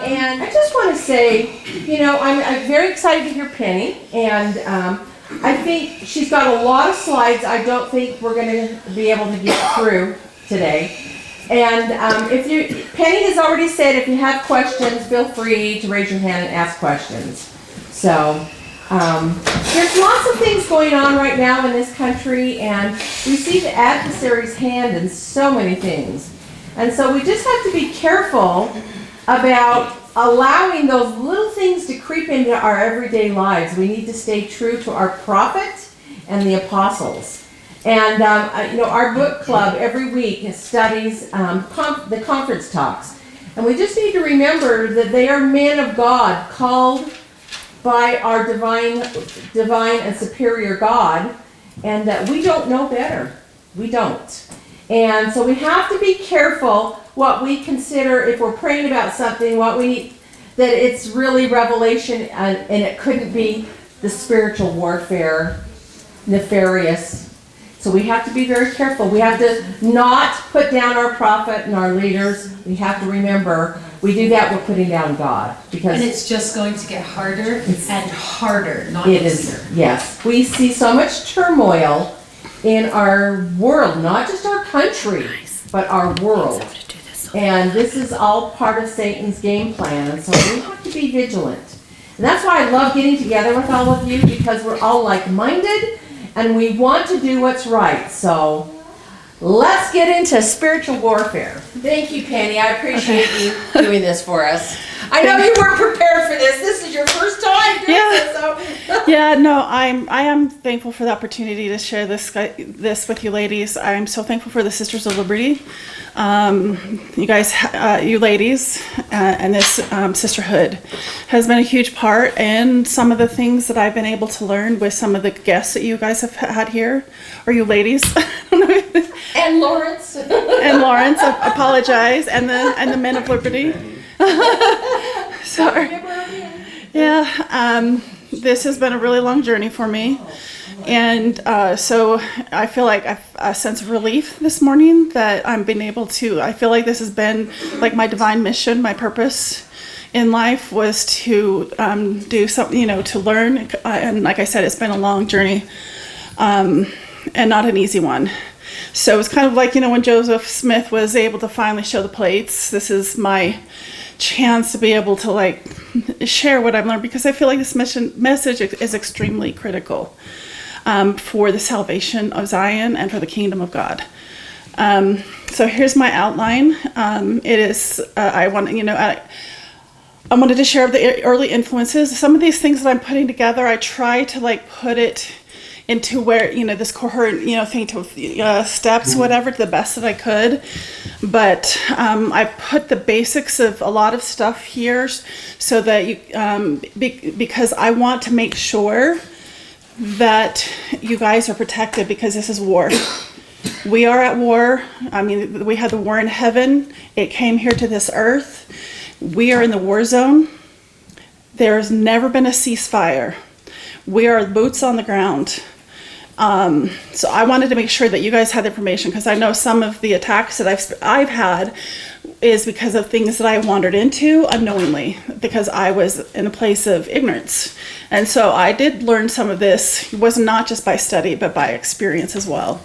And I just want to say, I'm very excited to hear Penny, and I think she's got a lot of slides I don't think we're going to be able to get through today. And Penny has already said if you have questions, feel free to raise your hand and ask questions. So there's lots of things going on right now in this country, and we see the adversary's hand in so many things. And so we just have to be careful about allowing those little things to creep into our everyday lives. We need to stay true to our prophet and the apostles. And our book club every week studies the conference talks. And we just need to remember that they are men of God, called by our divine and superior God, and that we don't know better. We don't. And so we have to be careful what we consider, if we're praying about something, what we need, that it's really revelation, and it couldn't be the spiritual warfare, nefarious. So we have to be very careful. We have to not put down our prophet and our leaders. We have to remember, we do that, we're putting down God. And it's just going to get harder and harder, not easier. Yes. We see so much turmoil in our world, not just our country, but our world. And this is all part of Satan's game plan, and so we have to be vigilant. And that's why I love getting together with all of you, because we're all like-minded, and we want to do what's right. So let's get into spiritual warfare. Thank you, Penny. I appreciate you doing this for us. I know you weren't prepared for this. This is your first time doing this. So. Yeah, no, I am thankful for the opportunity to share this with you ladies. I'm so thankful for the Sisters of Liberty. You guys, you ladies, and this sisterhood has been a huge part in some of the things that I've been able to learn with some of the guests that you guys have had here, or you ladies. And Lawrence. And Lawrence, I apologize, and the Men of Liberty. Sorry. Yeah, this has been a really long journey for me. And so I feel like I've a sense of relief this morning that I'm being able to, I feel like this has been like my divine mission, my purpose in life was to do something, to learn. And like I said, it's been a long journey and not an easy one. So it's kind of like, when Joseph Smith was able to finally show the plates, this is my chance to be able to share what I've learned, because I feel like this message is extremely critical for the salvation of Zion and for the kingdom of God. So here's my outline. It is, I wanted to share the early influences. Some of these things that I'm putting together, I try to put it into where, this coherent, thing to steps, whatever, to the best that I could. But I put the basics of a lot of stuff here so that because I want to make sure that you guys are protected, because this is war. We are at war. We had the war in heaven. It came here to this earth. We are in the war zone. There's never been a ceasefire. We are boots on the ground. So I wanted to make sure that you guys had the information, because I know some of the attacks that I've had is because of things that I wandered into unknowingly, because I was in a place of ignorance. And so I did learn some of this. It was not just by study, but by experience as well.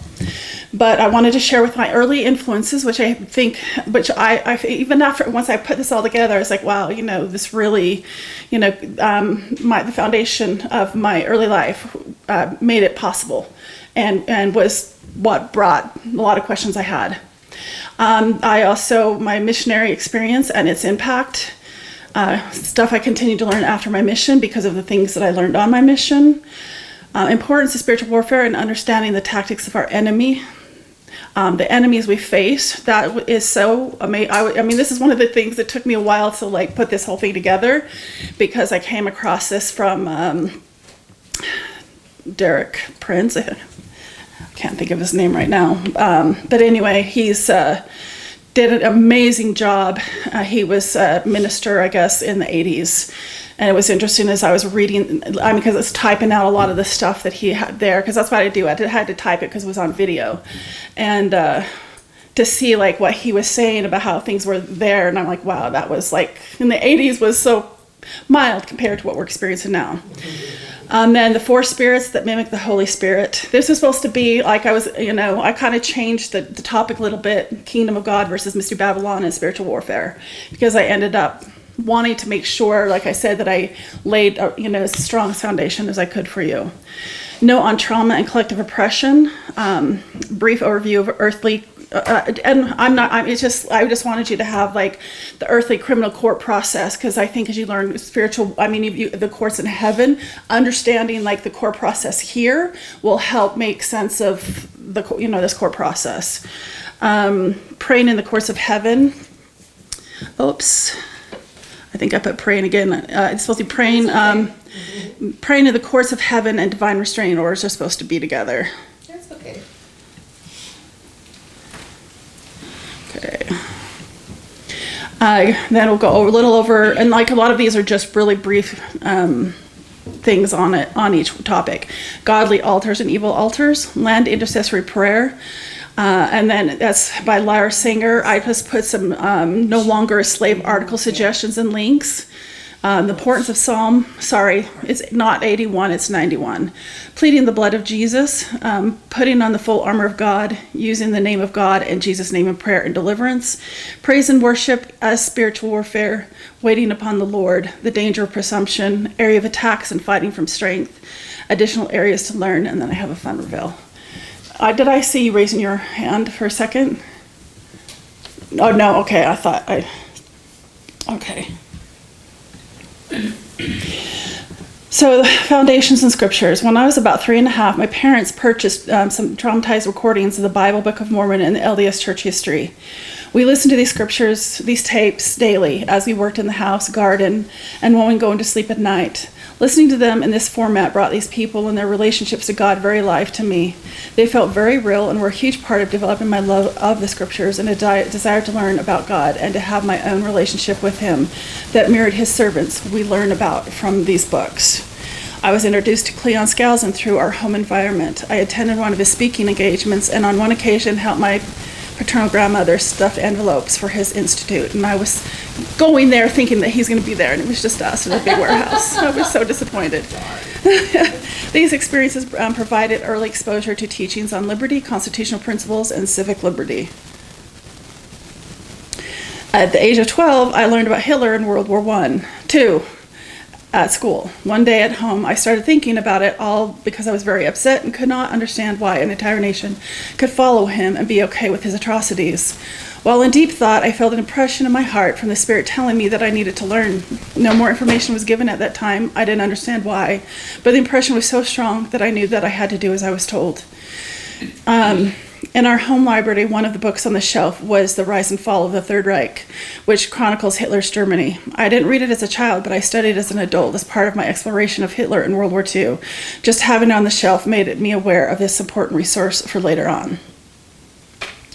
But I wanted to share with my early influences, which I even after, once I put this all together, I was like, wow, this really, the foundation of my early life made it possible, and was what brought a lot of questions I had. I also, my missionary experience and its impact, stuff I continued to learn after my mission because of the things that I learned on my mission. Importance of spiritual warfare and understanding the tactics of our enemy. The enemies we face, that is so amazing. This is one of the things that took me a while to put this whole thing together, because I came across this from Derek Prince. I can't think of his name right now. But anyway, he's did an amazing job. He was a minister, I guess, in the 80s. And it was interesting as I was reading, because it's typing out a lot of the stuff that he had there, because that's what I do. I had to type it because it was on video. And to see like what he was saying about how things were there. And I'm like, wow, that was like in the 80s was so mild compared to what we're experiencing now. Then the 4 spirits that mimic the Holy Spirit. This is supposed to be like I kind of changed the topic a little bit, Kingdom of God versus Mystery Babylon and spiritual warfare, because I ended up wanting to make sure, like I said, that I laid as strong a foundation as I could for you. Note on trauma and collective oppression. Brief overview of earthly. And I just wanted you to have like the earthly criminal court process, because I think as you learn the courts in heaven, understanding like the court process here will help make sense of this court process. Praying in the courts of heaven. Oops, I think I put praying again. It's supposed to be praying. Praying in the courts of heaven and divine restraining orders are supposed to be together. That's okay. Okay. Then we'll go a little over, and like a lot of these are just really brief things on each topic. Godly altars and evil altars, land intercessory prayer, and then that's by Lyra Singer. I just put some no longer a slave article suggestions and links. The importance of it's not 81, it's 91. Pleading the blood of Jesus, putting on the full armor of God, using the name of God and Jesus' name in prayer and deliverance, praise and worship as spiritual warfare, waiting upon the Lord, the danger of presumption, area of attacks and fighting from strength, additional areas to learn, and then I have a fun reveal. Did I see you raising your hand for a second? Oh, no, okay, okay. So, foundations and scriptures. When I was about 3.5, my parents purchased some traumatized recordings of the Bible, Book of Mormon, and the LDS Church history. We listened to these scriptures, these tapes, daily as we worked in the house, garden, and when we go to sleep at night. Listening to them in this format brought these people and their relationships to God very alive to me. They felt very real and were a huge part of developing my love of the scriptures and a desire to learn about God and to have my own relationship with Him that mirrored His servants we learn about from these books. I was introduced to Cleon Skousen through our home environment. I attended one of his speaking engagements and on one occasion helped my paternal grandmother stuffed envelopes for his institute, and I was going there thinking that he's going to be there, and it was just us in a big warehouse. I was so disappointed. These experiences provided early exposure to teachings on liberty, constitutional principles, and civic liberty. At the age of 12, I learned about Hitler in World War II at school. One day at home, I started thinking about it all because I was very upset and could not understand why an entire nation could follow him and be okay with his atrocities. While in deep thought, I felt an impression in my heart from the Spirit telling me that I needed to learn. No more information was given at that time. I didn't understand why, but the impression was so strong that I knew that I had to do as I was told. In our home library, one of the books on the shelf was The Rise and Fall of the Third Reich, which chronicles Hitler's Germany. I didn't read it as a child, but I studied it as an adult as part of my exploration of Hitler in World War II. Just having it on the shelf made me aware of this important resource for later on.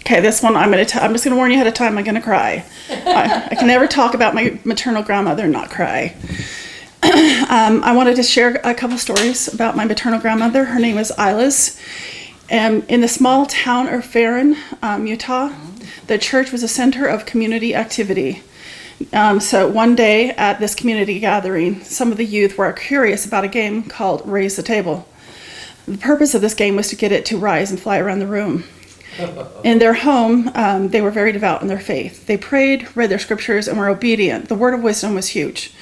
Okay, this one I'm just going to warn you ahead of time, I'm going to cry. I can never talk about my maternal grandmother and not cry. I wanted to share a couple stories about my maternal grandmother. Her name is Ilas. In the small town of Farron, Utah, the church was a center of community activity. So one day at this community gathering, some of the youth were curious about a game called Raise the Table. The purpose of this game was to get it to rise and fly around the room. In their home, they were very devout in their faith. They prayed, read their scriptures, and were obedient. The word of wisdom was huge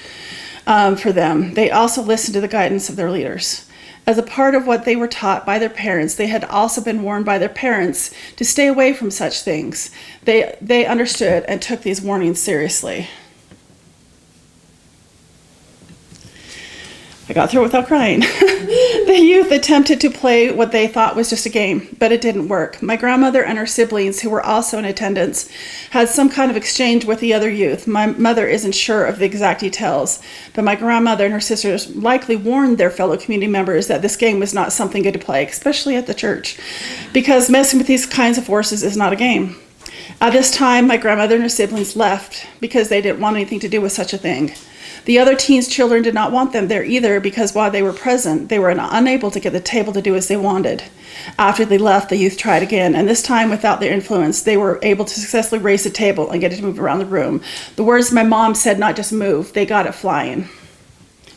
for them. They also listened to the guidance of their leaders. As a part of what they were taught by their parents, they had also been warned by their parents to stay away from such things. They understood and took these warnings seriously. I got through it without crying. The youth attempted to play what they thought was just a game, but it didn't work. My grandmother and her siblings, who were also in attendance, had some kind of exchange with the other youth. My mother isn't sure of the exact details, but my grandmother and her sisters likely warned their fellow community members that this game was not something good to play, especially at the church, because messing with these kinds of forces is not a game. At this time, my grandmother and her siblings left because they didn't want anything to do with such a thing. The other teens' children did not want them there either because while they were present, they were unable to get the table to do as they wanted. After they left, the youth tried again, and this time without their influence, they were able to successfully raise the table and get it to move around the room. The words my mom said, not just move, they got it flying,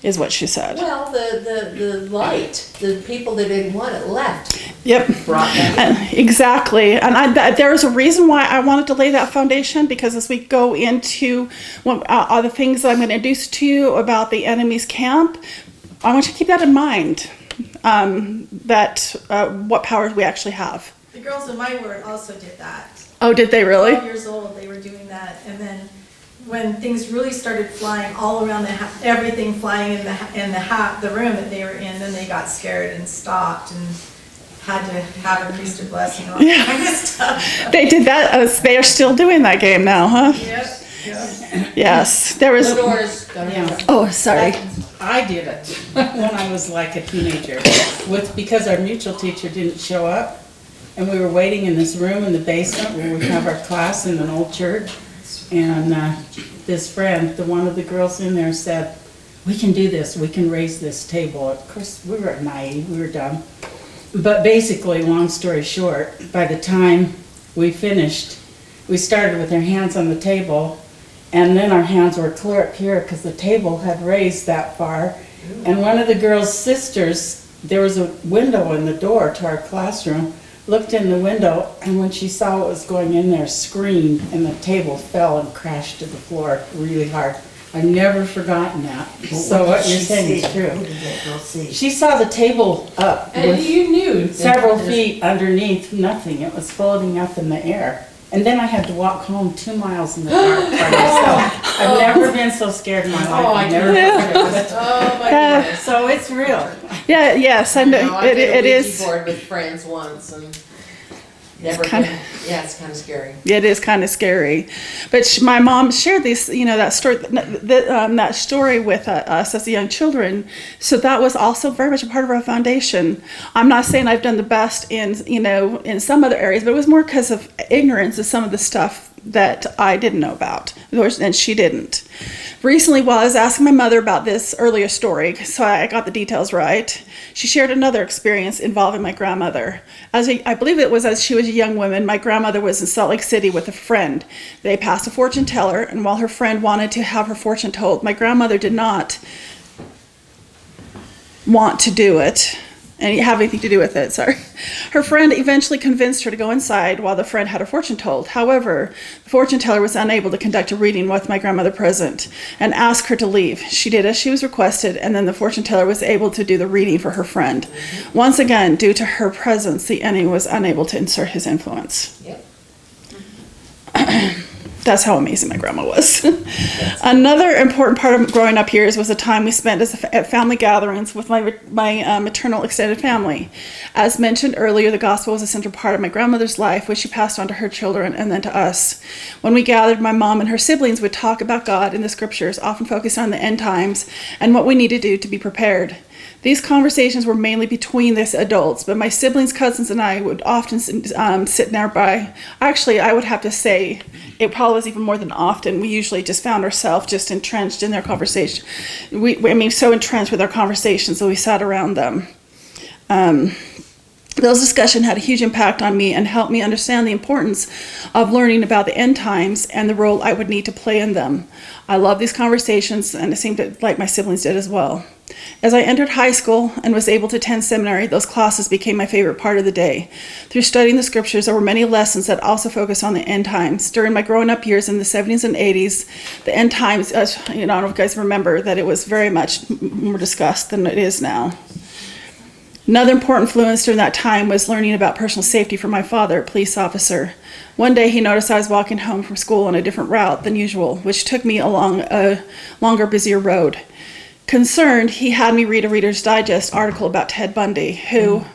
is what she said. Well, the light, the people that didn't want it left. Yep. Brought them. Exactly. And there is a reason why I wanted to lay that foundation, because as we go into the things that I'm going to introduce to you about the enemy's camp, I want you to keep that in mind, what powers we actually have. The girls in my ward also did that. Oh, did they really? 12 years old, they were doing that, and then when things really started flying all around everything flying in the room that they were in, then they got scared and stopped and had to have a priest of blessing on all kind of stuff. They did that. They are still doing that game now, huh? Yep. Yes. There was. Yeah. Oh, sorry. I did it when I was like a teenager, because our mutual teacher didn't show up, and we were waiting in this room in the basement where we have our class in an old church, and this friend, one of the girls in there said, "We can do this, we can raise this table." Of course, we were naive, we were dumb. But basically, long story short, by the time we finished, we started with our hands on the table, and then our hands were clear up here because the table had raised that far. And one of the girls' sisters, there was a window in the door to our classroom, looked in the window, and when she saw what was going in there, screamed, and the table fell and crashed to the floor really hard. I've never forgotten that. So what you're saying is true. She saw the table up And with you knew. several feet underneath nothing. It was floating up in the air. And then I had to walk home 2 miles in the dark by myself. I've never been so scared in my life. I I've never forget it. Oh my goodness. So it's real. Yeah. Yes. I know. I did a It Ouija is. board with friends once and never kinda- been. Yeah, it's kind of scary. It is kind of scary, but my mom shared this, that story, that story with us as young children. So that was also very much a part of our foundation. I'm not saying I've done the best in some other areas, but it was more because of ignorance of some of the stuff that I didn't know about, and she didn't. Recently, while I was asking my mother about this earlier story, so I got the details right, she shared another experience involving my grandmother. I believe it was as she was a young woman, my grandmother was in Salt Lake City with a friend. They passed a fortune teller, and while her friend wanted to have her fortune told, my grandmother did not want to do it. And have anything to do with it, sorry. Her friend eventually convinced her to go inside while the friend had her fortune told. However, the fortune teller was unable to conduct a reading with my grandmother present and asked her to leave. She did as she was requested, and then the fortune teller was able to do the reading for her friend. Once again, due to her presence, the enemy was unable to insert his influence. Yep. That's how amazing my grandma was. Another important part of growing up here was the time we spent at family gatherings with my maternal extended family. As mentioned earlier, the gospel was a central part of my grandmother's life, which she passed on to her children and then to us. When we gathered, my mom and her siblings would talk about God in the scriptures, often focused on the end times and what we need to do to be prepared. These conversations were mainly between us adults, but my siblings, cousins, and I would often sit nearby. Actually, I would have to say it probably was even more than often. We usually just found ourselves just entrenched in their conversation. So entrenched with our conversations that we sat around them. Those discussions had a huge impact on me and helped me understand the importance of learning about the end times and the role I would need to play in them. I love these conversations, and it seemed like my siblings did as well. As I entered high school and was able to attend seminary, those classes became my favorite part of the day. Through studying the scriptures, there were many lessons that also focused on the end times. During my growing up years in the 70s and 80s, the end times, I don't know if you guys remember, that it was very much more discussed than it is now. Another important influence during that time was learning about personal safety from my father, a police officer. One day he noticed I was walking home from school on a different route than usual, which took me along a longer, busier road. Concerned, he had me read a Reader's Digest article about Ted Bundy, who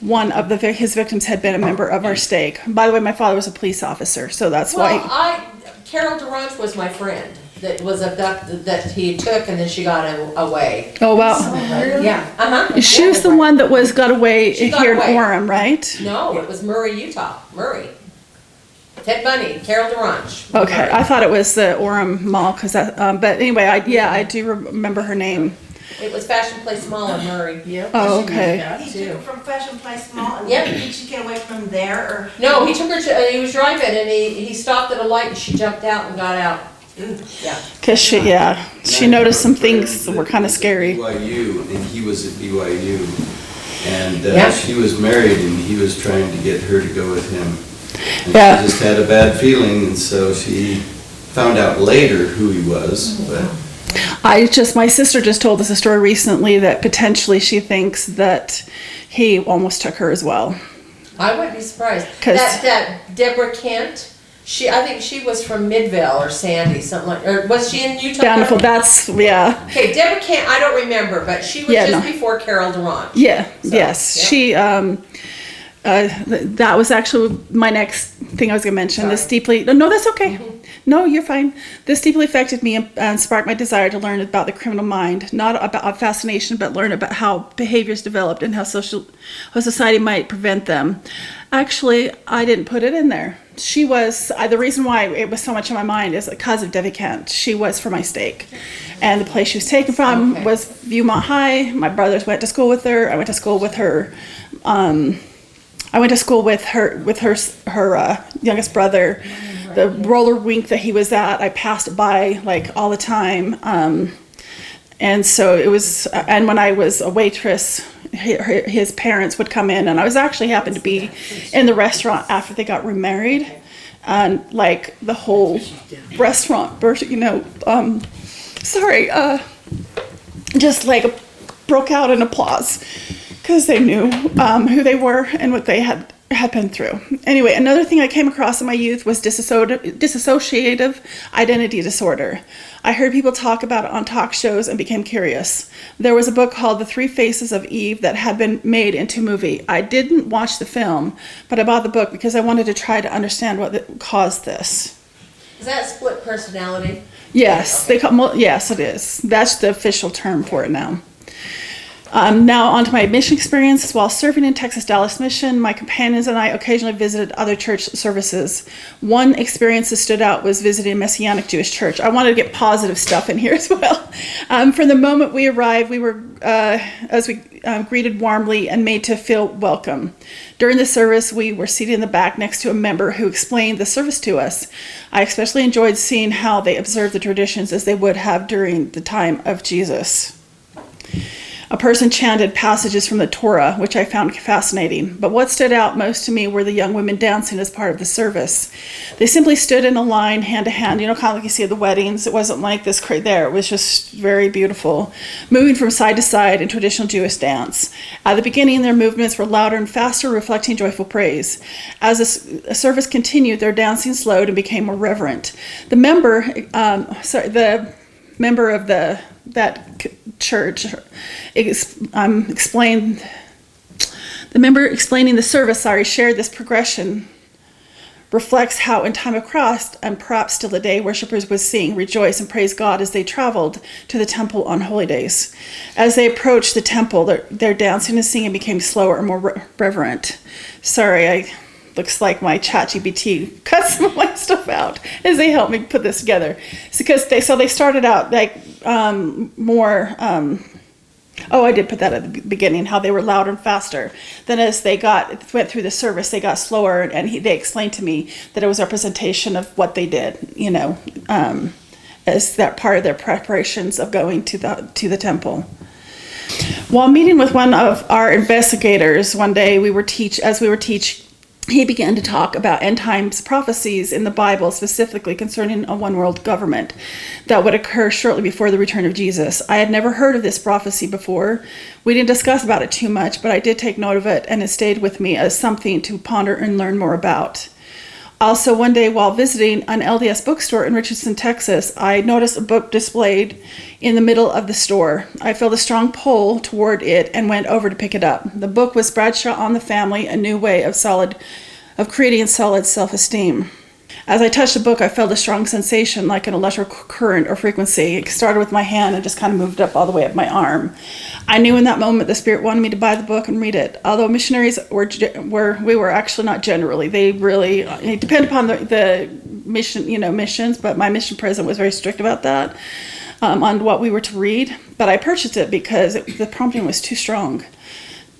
one of his victims had been a member of our stake. By the way, my father was a police officer, so that's why. Carol Durant was my friend that was abducted, that he took, and then she got away. Oh, wow. Yeah. Uh-huh. She was the one that got away She got here away. in Orem, right? No, it was Murray, Utah. Murray. Ted Bunny, Carol DeRange. Okay, I thought it was the Orem Mall, because that, but anyway, I do remember her name. It was Fashion Place Mall in Murray. Yep. Oh, okay. He took her from Fashion Place Mall, and Yep. did she get away from there, or? No, he took her to, he was driving and he stopped at a light and she jumped out and got out. Yeah. Because she noticed some things that were kind of scary. BYU, and he was at BYU, and Yeah. she was married, and he was trying to get her to go with him. And Yeah. she just had a bad feeling, and so she found out later who he was, but My sister just told us a story recently that potentially she thinks that he almost took her as well. I wouldn't be surprised. 'Cause- That Deborah Kent, I think she was from Midvale or Sandy, something like, or was she in Utah? Bountiful, that's, yeah. Okay, Deborah Kent, I don't remember, but she was Yeah, just no. before Carol DeRange. Yeah, So, yes. yeah. She, that was actually my next thing I was going to mention. This deeply, no, that's okay. No, you're fine. This deeply affected me and sparked my desire to learn about the criminal mind, not about fascination, but learn about how behaviors developed and how society might prevent them. Actually, I didn't put it in there. She was, the reason why it was so much in my mind is because of Debbie Kent. She was for my stake. And the place she was taken from Okay. was Viewmont High. My brothers went to school with her. I went to school with her. I went to school with her youngest brother. The roller rink that he was at, I passed it by like all the time. And so it was, and when I was a waitress, his parents would come in, and I was actually happened to be in the restaurant after they got remarried, and like the whole restaurant burst, just like broke out in applause because they knew who they were and what they had been through. Anyway, another thing I came across in my youth was dissociative identity disorder. I heard people talk about it on talk shows and became curious. There was a book called The Three Faces of Eve that had been made into a movie. I didn't watch the film, but I bought the book because I wanted to try to understand what caused this. Is that split personality? Yes, yes, it is. That's the official term for it now. Now on to my mission experience. While serving in Texas Dallas Mission, my companions and I occasionally visited other church services. One experience that stood out was visiting a Messianic Jewish church. I wanted to get positive stuff in here as well. From the moment we arrived, we were greeted warmly and made to feel welcome. During the service, we were seated in the back next to a member who explained the service to us. I especially enjoyed seeing how they observed the traditions as they would have during the time of Jesus. A person chanted passages from the Torah, which I found fascinating. But what stood out most to me were the young women dancing as part of the service. They simply stood in a line, hand to hand, kind of like you see at the weddings. It wasn't like this there. It was just very beautiful, moving from side to side in traditional Jewish dance. At the beginning, their movements were louder and faster, reflecting joyful praise. As the service continued, their dancing slowed and became more reverent. The member of that church explained, the member explaining the service, shared this progression reflects how in time of Christ, and perhaps still today, worshipers would sing, rejoice, and praise God as they traveled to the temple on holy days. As they approached the temple, their dancing and singing became slower and more reverent. Looks like my ChatGPT cut some of my stuff out as they helped me put this together. It's because they started out like more. I did put that at the beginning, how they were louder and faster. Then as they went through the service, they got slower, and they explained to me that it was a representation of what they did, as that part of their preparations of going to the temple. While meeting with one of our investigators one day, as we were teaching, he began to talk about end times prophecies in the Bible, specifically concerning a one world government that would occur shortly before the return of Jesus. I had never heard of this prophecy before. We didn't discuss about it too much, but I did take note of it, and it stayed with me as something to ponder and learn more about. Also, one day while visiting an LDS bookstore in Richardson, Texas, I noticed a book displayed in the middle of the store. I felt a strong pull toward it and went over to pick it up. The book was Bradshaw on the Family, A New Way of Creating Solid Self-Esteem. As I touched the book, I felt a strong sensation like an electrical current or frequency. It started with my hand and just kind of moved up all the way up my arm. I knew in that moment the Spirit wanted me to buy the book and read it. Although missionaries we were actually not generally. They really, it depended upon the mission, missions, but my mission president was very strict about that, on what we were to read. But I purchased it because the prompting was too strong.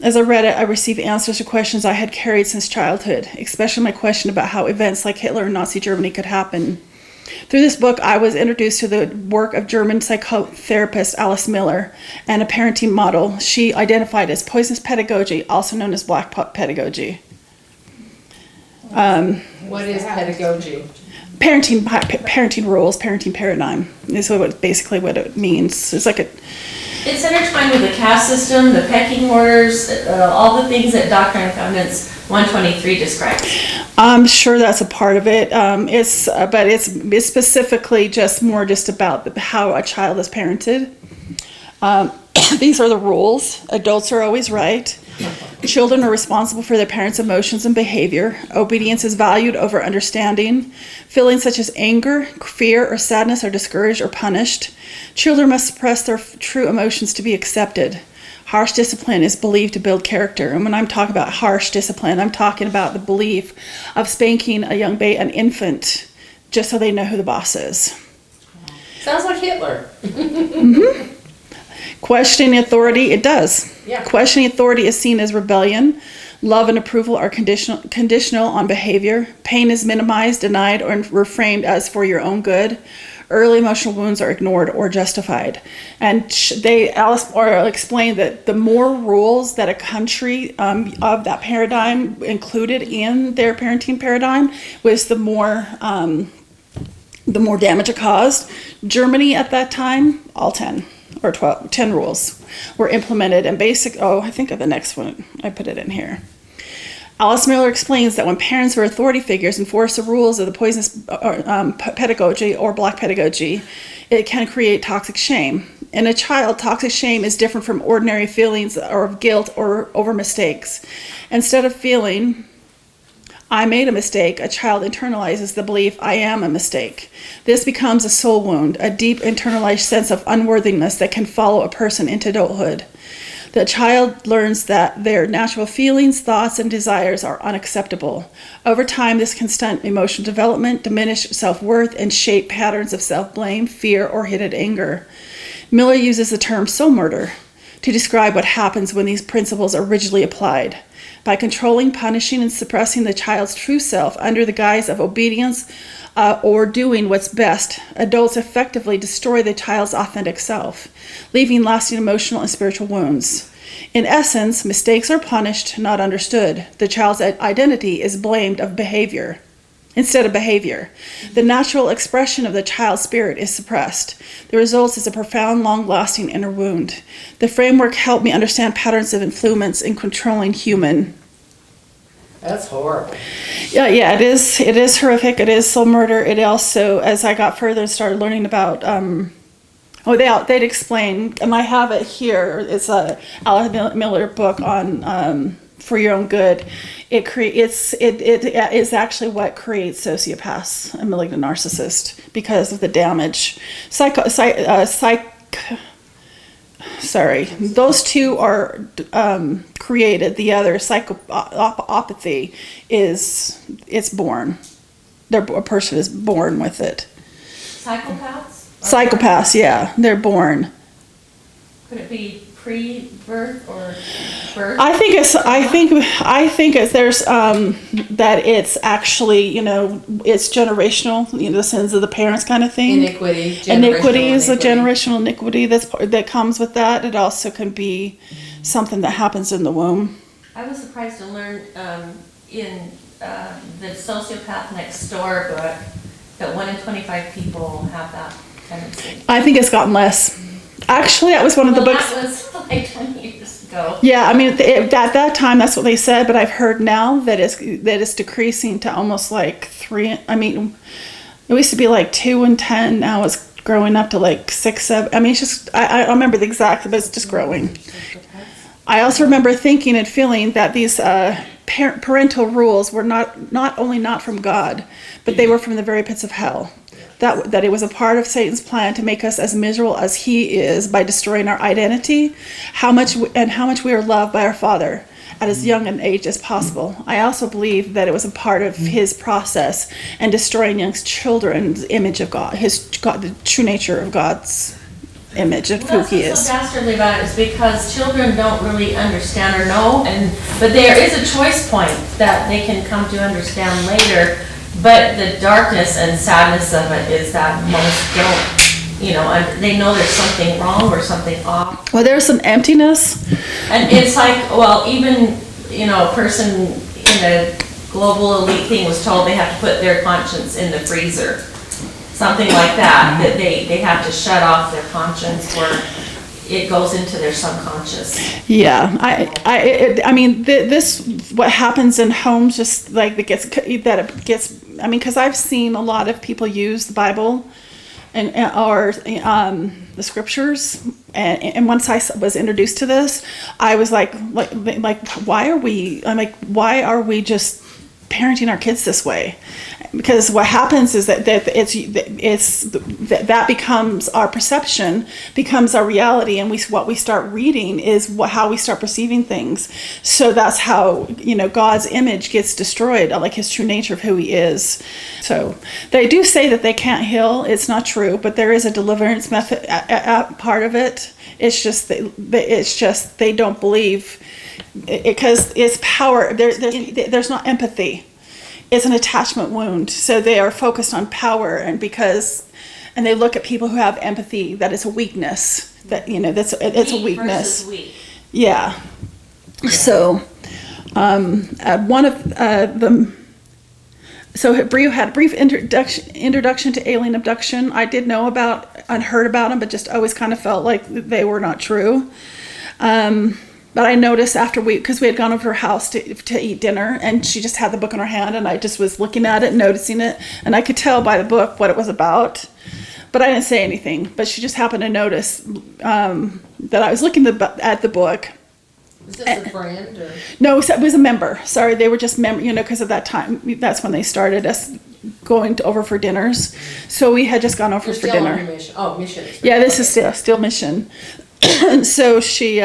As I read it, I received answers to questions I had carried since childhood, especially my question about how events like Hitler and Nazi Germany could happen. Through this book, I was introduced to the work of German psychotherapist Alice Miller and a parenting model she identified as poisonous pedagogy, also known as black pedagogy. What is pedagogy? Parenting rules, parenting paradigm is basically what it means. It's like It's intertwined with the caste system, the pecking orders, all the things that Doctrine and Covenants 123 describes. I'm sure that's a part of it. But it's specifically just about how a child is parented. These are the rules. Adults are always right. Children are responsible for their parents' emotions and behavior. Obedience is valued over understanding. Feelings such as anger, fear, or sadness are discouraged or punished. Children must suppress their true emotions to be accepted. Harsh discipline is believed to build character. And when I'm talking about harsh discipline, I'm talking about the belief of spanking an infant just so they know who the boss is. Sounds like Hitler. Questioning authority, it does. Yeah. Questioning authority is seen as rebellion. Love and approval are conditional on behavior. Pain is minimized, denied, or reframed as for your own good. Early emotional wounds are ignored or justified. And Alice explained that the more rules that a country of that paradigm included in their parenting paradigm was the more damage it caused. Germany at that time, all 10 rules were implemented, and I think of the next one, I put it in here. Alice Miller explains that when parents or authority figures enforce the rules of the poisonous pedagogy or black pedagogy, it can create toxic shame. In a child, toxic shame is different from ordinary feelings of guilt or over mistakes. Instead of feeling, I made a mistake, a child internalizes the belief, I am a mistake. This becomes a soul wound, a deep internalized sense of unworthiness that can follow a person into adulthood. The child learns that their natural feelings, thoughts, and desires are unacceptable. Over time, this can stunt emotional development, diminish self-worth, and shape patterns of self-blame, fear, or hidden anger. Miller uses the term soul murder to describe what happens when these principles are rigidly applied. By controlling, punishing, and suppressing the child's true self under the guise of obedience or doing what's best, adults effectively destroy the child's authentic self, leaving lasting emotional and spiritual wounds. In essence, mistakes are punished, not understood. The child's identity is blamed instead of behavior. The natural expression of the child's spirit is suppressed. The result is a profound, long-lasting inner wound. The framework helped me understand patterns of influence in controlling human. That's horrible. Yeah, it is. It is horrific. It is soul murder. It also, as I got further and started learning about, they'd explain, and I have it here. It's a Alice Miller book on For Your Own Good. It is actually what creates sociopaths and malignant narcissists because of the damage. Those two are created. The other, psychopathy, it's born. A person is born with it. Psychopaths? Psychopaths, yeah, they're born. Could it be pre-birth or birth? I think there's that it's actually, it's generational, the sins of the parents kind of thing. Iniquity is a generational iniquity that comes with that. It also can be something that happens in the womb. I was surprised to learn in the Sociopath Next Door book that 1 in 25 people have that tendency. I think it's gotten less. Actually, that was one of the books. That was like 20 years ago. Yeah, I mean, at that time, that's what they said. But I've heard now that it's decreasing to almost like 3. I mean, it used to be like 2 in 10. Now it's growing up to like 6, 7. I mean, it's just I don't remember the exact, but it's just growing. I also remember thinking and feeling that these parental rules were not only not from God, but they were from the very pits of hell. That it was a part of Satan's plan to make us as miserable as he is by destroying our identity, how much we are loved by our Father at as young an age as possible. I also believe that it was a part of his process in destroying young children's image of God, the true nature of God's image of who he That's is. what's so dastardly about it is because children don't really understand or know, but there is a choice point that they can come to understand later. But the darkness and sadness of it is that most don't, they know there's something wrong or something off. Well, there's some emptiness. And it's like, well, even, a person in a global elite thing was told they have to put their conscience in the freezer. Something like that they have to shut off their conscience where it goes into their subconscious. Yeah, I mean, this what happens in homes, just like because I've seen a lot of people use the Bible or the scriptures, and once I was introduced to this, I was like, why are we just parenting our kids this way? Because what happens is that becomes our perception, becomes our reality, and what we start reading is how we start perceiving things. So that's how God's image gets destroyed, like his true nature of who he is. So they do say that they can't heal. It's not true, but there is a deliverance method part of it. It's just they don't believe because it's power. There's not empathy. It's an attachment wound. So they are focused on power, and they look at people who have empathy, that it's a weakness. That it's a weakness. Versus weak. Yeah. So one of them. So Brio had a brief introduction to alien abduction. I did know about and heard about them, but just always kind of felt like they were not true. But I noticed because we had gone over to her house to eat dinner, and she just had the book in her hand, and I just was looking at it, noticing it, and I could tell by the book what it was about, but I didn't say anything. But she just happened to notice that I was looking at the book. Was this a friend or? No, it was a member. Sorry, they were just because of that time. That's when they started us going over for dinners. So we had just gone over You're for still dinner. on your mission. Oh, mission. Yeah, this is still mission. And so she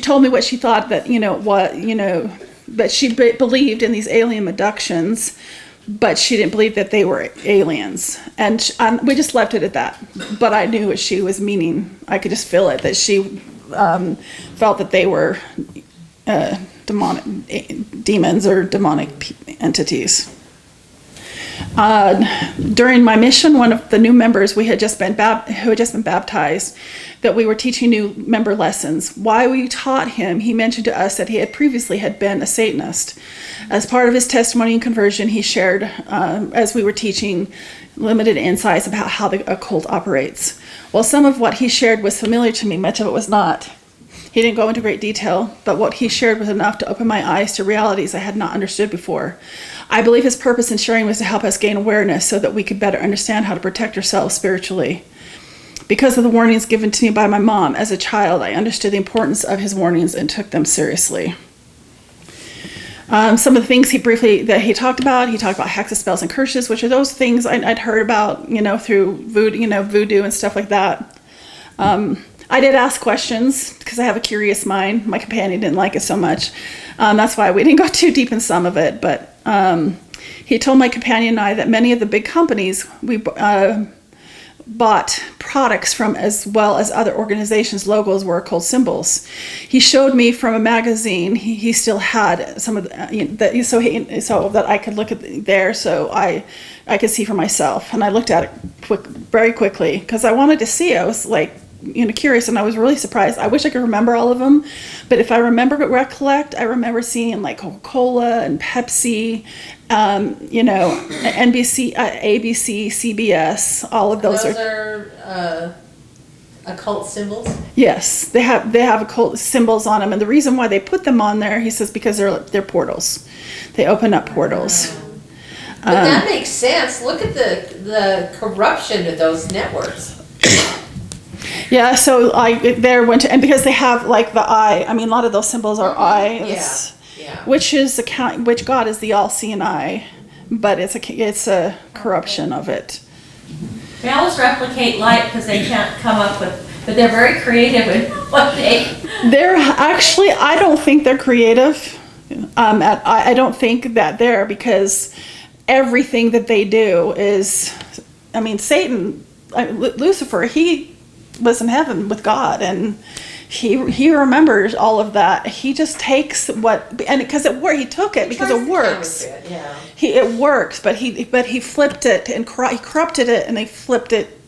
told me what she thought that that she believed in these alien abductions, but she didn't believe that they were aliens, and we just left it at that. But I knew what she was meaning. I could just feel it, that she felt that they were demonic demons or demonic entities. During my mission, one of the new members who had just been baptized, that we were teaching new member lessons. While we taught him, he mentioned to us that he had previously been a Satanist. As part of his testimony and conversion, he shared, as we were teaching, limited insights about how the occult operates. While some of what he shared was familiar to me, much of it was not. He didn't go into great detail, but what he shared was enough to open my eyes to realities I had not understood before. I believe his purpose in sharing was to help us gain awareness so that we could better understand how to protect ourselves spiritually. Because of the warnings given to me by my mom as a child, I understood the importance of his warnings and took them seriously. Some of the things he talked about hexes, spells, and curses, which are those things I'd heard about, through voodoo and stuff like that. I did ask questions because I have a curious mind. My companion didn't like it so much. That's why we didn't go too deep in some of it. But he told my companion and I that many of the big companies we bought products from, as well as other organizations' logos were occult symbols. He showed me from a magazine. He still had some of so that I could look at there, so I could see for myself. And I looked at it very quickly because I wanted to see. I was curious, and I was really surprised. I wish I could remember all of them, but if I recollect, I remember seeing like Coca-Cola and Pepsi, NBC, ABC, CBS, all of those are occult symbols? Yes, they have occult symbols on them, and the reason why they put them on there, he says, because they're portals. They open up portals. But that makes sense. Look at the corruption of those networks. Yeah, so and because they have like the eye, I mean, a lot of those symbols are eye. Yeah. Yeah. which God is the all-seeing eye, but it's a corruption of it. They always replicate light because they can't come up with, but they're very creative in what they. They're actually, I don't think they're creative. I don't think that they're, because everything that they do is, I mean, Satan, Lucifer, he was in heaven with God, and he remembers all of that. He just takes and because he took it because it works. Yeah. It works, but he flipped it and he corrupted it, and they flipped it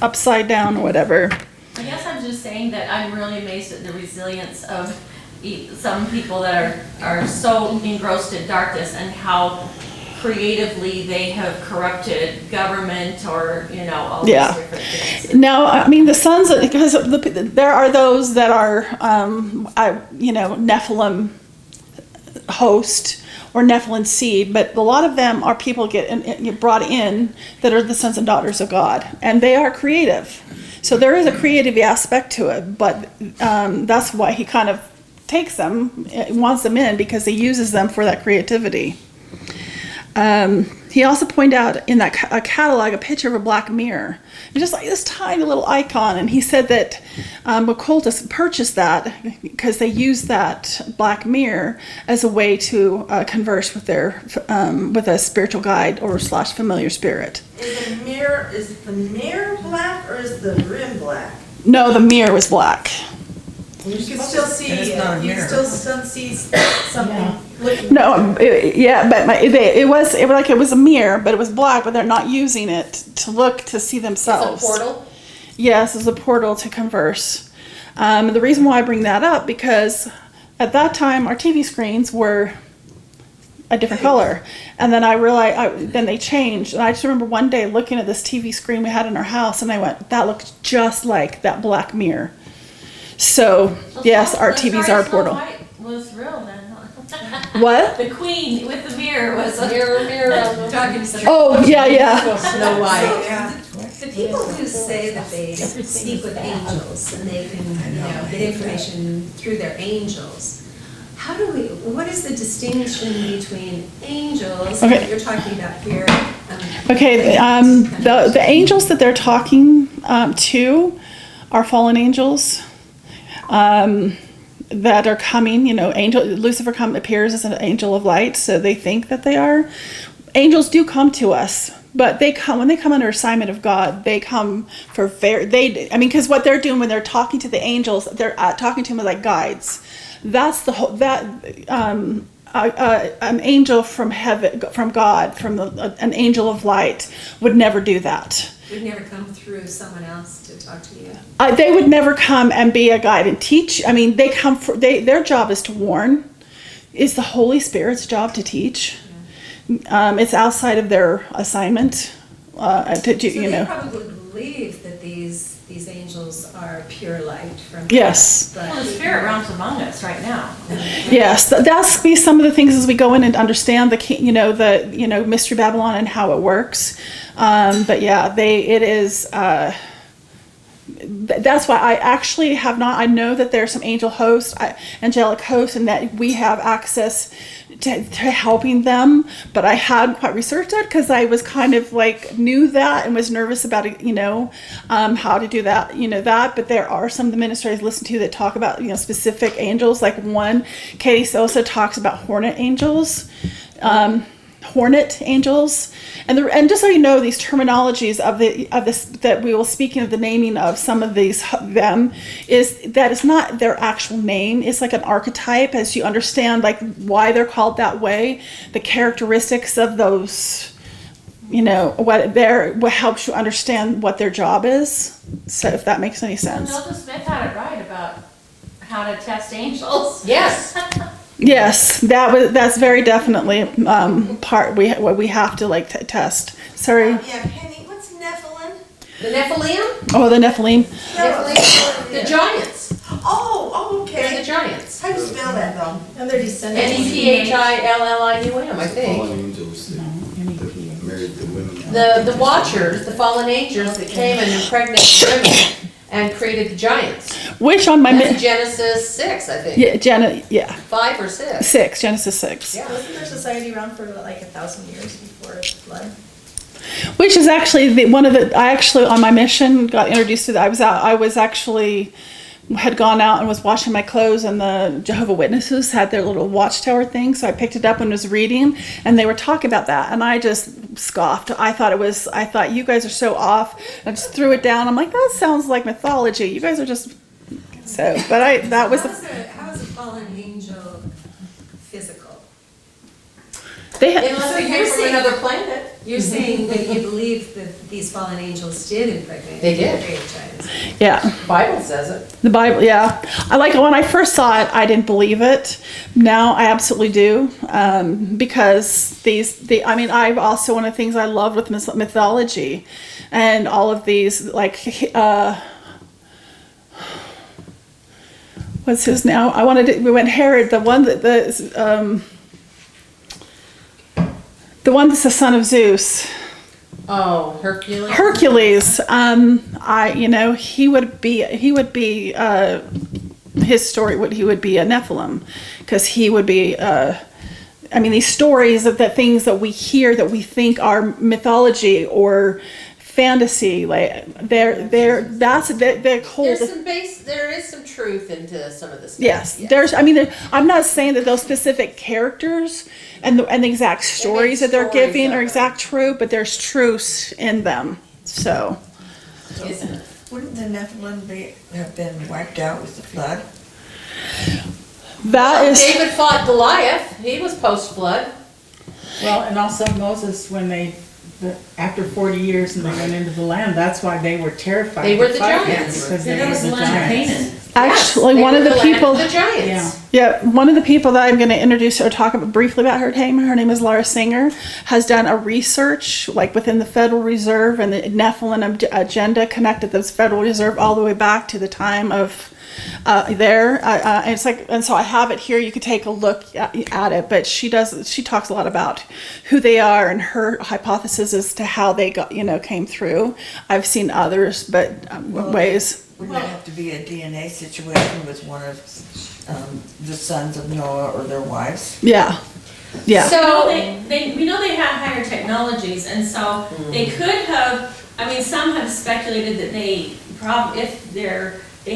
upside down or whatever. I guess I'm just saying that I'm really amazed at the resilience of some people that are so engrossed in darkness, and how creatively they have corrupted government, or all these different things. No, I mean the sons, because there are those that are, Nephilim host or Nephilim seed, but a lot of them are people get brought in that are the sons and daughters of God, and they are creative. So there is a creative aspect to it, but that's why he kind of takes them, wants them in, because he uses them for that creativity. He also pointed out in that catalog a picture of a black mirror. It's just like this tiny little icon, and he said that occultists purchased that because they use that black mirror as a way to converse with with a spiritual guide or / familiar spirit. Is the mirror black or is the rim black? No, the mirror was black. You can still see it. You can still see something looking. No, it was a mirror, but it was black, but they're not using it to look to see themselves. It's a portal? Yes, it's a portal to converse. The reason why I bring that up, because at that time our TV screens were a different color, and then I realized then they changed. And I just remember one day looking at this TV screen we had in our house, and I went, "That looks just like that black mirror." So yes, our TVs are a portal. Snow White was real then. What? The queen with the mirror was a Mirror. talking to Oh yeah. Snow White. Yeah. The people who say that they speak with angels and they can, get information through their angels, what is the distinction between angels that you're talking about here? Okay, the angels that they're talking to are fallen angels that are coming. Lucifer appears as an angel of light, so they think that they are. Angels do come to us, but when they come under assignment of God, they come for because what they're doing when they're talking to the angels, they're talking to them like guides. That's an angel from heaven, from God, an angel of light would never do that. Would never come through someone else to talk to you. They would never come and be a guide and teach. I mean, their job is to warn. It's the Holy Spirit's job to teach. It's outside of their assignment. They probably believe that these angels are pure light from God. Yes. But Well, the spirit roams among us right now. Yes, that's be some of the things as we go in and understand the Mystery Babylon and how it works. But yeah, it is. That's why I actually have not. I know that there's some angel hosts, angelic hosts, and that we have access to helping them. But I hadn't quite researched that because I was kind of knew that and was nervous about it. How to do that. That. But there are some of the ministers I listen to that talk about specific angels. Like one, Katie Sosa talks about hornet angels. And just so you know, these terminologies of this that we will speaking of the naming of some of these them is not their actual name. It's like an archetype as you understand why they're called that way, the characteristics of those, what helps you understand what their job is. So if that makes any sense. Joseph Smith had it right about how to test angels. Yes. Yes, that's very definitely what we have to test. Sorry. Yeah, Penny, what's Nephilim? The Nephilim? Oh, the Nephilim. Nephilim. The giants. Oh, They're the okay. giants. How do you spell that though? And they're descendants. Nephilim, I think. Fallen angels that married the women. The watchers, the fallen angels that came and impregnated women and created the giants. Which on my That's Genesis 6, I think. yeah, 5 or 6. 6, Genesis 6. Yeah. Wasn't their society around for like 1,000 years before the flood? Which is actually I actually on my mission got introduced to that. I was actually had gone out and was washing my clothes, and the Jehovah Witnesses had their little watchtower thing, so I picked it up and was reading, and they were talking about that, and I just scoffed. I thought you guys are so off. I just threw it down. I'm like, that sounds like mythology. You guys are just so. But that was How is a fallen angel physical? they had. Unless So they you're came from saying- another planet. You're saying that you believe that these fallen angels did impregnate They did. the great giants. Yeah. The Bible says it. The Bible, yeah. I like when I first saw it, I didn't believe it. Now I absolutely do, because I've also one of the things I love with mythology, and all of these what's his now? We went Herod, the one that's the son of Zeus. Oh, Hercules. Hercules, he would be his story he would be a Nephilim, because he would be these stories of the things that we hear that we think are mythology or fantasy, like they're whole. There is some truth into some of this stuff. Yes, I'm not saying that those specific characters and the exact stories that they're stories giving of are them. exact true, but there's truth in them. So Isn't it? Wouldn't the Nephilim have been wiped out with the flood? that is David fought Goliath. He was post-flood. Well, and also Moses, after 40 years and they went into the land, that's why they were terrified. They were to the fight giants. because they That were was the the land of giants. Canaan. actually They one were of the land people. the giants. Yeah. Yeah, one of the people that I'm going to introduce or talk about briefly about her name. Her name is Laura Singer. Has done a research like within the Federal Reserve and the Nephilim agenda, connected this Federal Reserve all the way back to the time of and it's like, and so I have it here. You could take a look at it. But she talks a lot about who they are and her hypothesis as to how they came through. I've seen others, but ways. Wouldn't it have to be a DNA situation with one of the sons of Noah or their wives? Yeah. Yeah. So We know they have higher technologies, and so they could have, some have speculated that they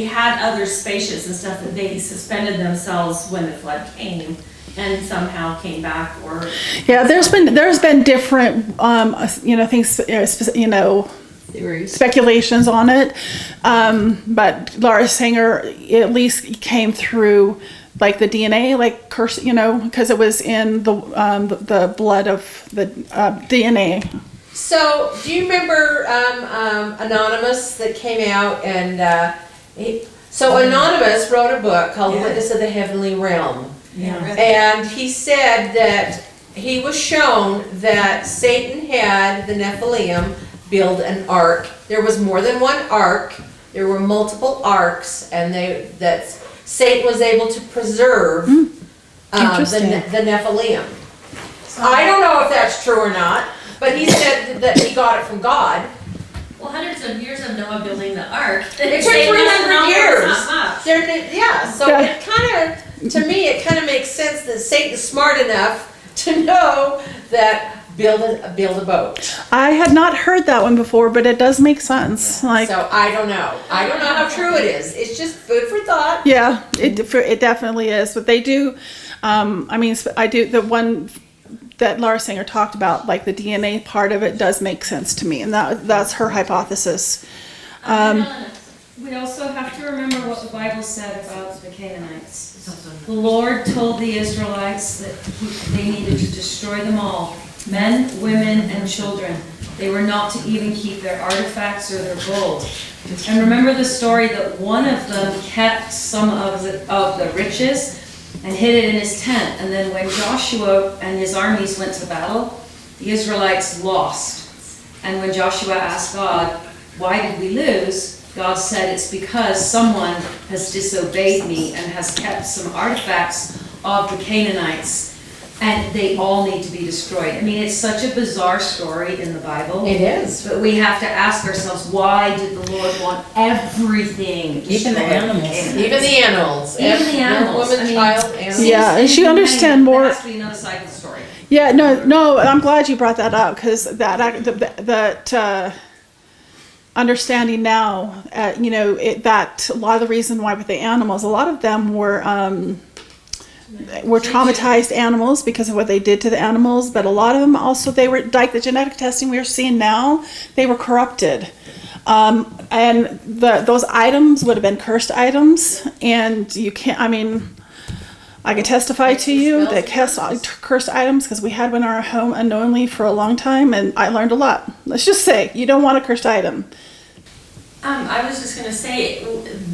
had other spaceships and stuff, that they suspended themselves when the flood came and somehow came back, or. Yeah, there's been different things, theories. speculations on it, but Laura Singer at least came through like the DNA, like because it was in the blood of the DNA. So, do you remember Anonymous that came out and Anonymous wrote a book called Yeah. Witness of the Heavenly Realm. Yeah. And he said that he was shown that Satan had the Nephilim build an ark. There was more than one ark. There were multiple arks, and that Satan was able to preserve Interesting. the Nephilim. I don't know if that's true or not, but he said that he got it from God. Well, hundreds of years of Noah building the ark. It took 300 years. Not much. So it kind of, to me, it kind of makes sense that Satan's smart enough to know that build a boat. I had not heard that one before, but it does make sense. Like, So I don't know. I don't know how true it is. It's just food for thought. yeah, it definitely is. But they do. I do the one that Laura Singer talked about, like the DNA part of it, does make sense to me, and that's her hypothesis. We also have to remember what the Bible said about the Canaanites. The Lord told the Israelites that they needed to destroy them all, men, women, and children. They were not to even keep their artifacts or their gold. And remember the story that one of them kept some of the riches and hid it in his tent. And then when Joshua and his armies went to battle, the Israelites lost. And when Joshua asked God, why did we lose? God said, it's because someone has disobeyed me and has kept some artifacts of the Canaanites. and they all need to be destroyed. I mean, it's such a bizarre story in the Bible. It is. But we have to ask ourselves, why did the Lord want everything destroyed? Even the animals. Even the animals. Even the animals. Woman, I mean, child, animals. Yeah, and you understand more. There has to be another side of the story. Yeah, no, I'm glad you brought that up, because that understanding now, that a lot of the reason why with the animals, a lot of them were traumatized animals because of what they did to the animals, but a lot of them also, they were, like the genetic testing we are seeing now, they were corrupted. And those items would have been cursed items, and you can't, I mean, I can testify to you that cursed items, because we had one in our home unknowingly for a long time, and I learned a lot. Let's just say, you don't want a cursed item. I was just gonna say,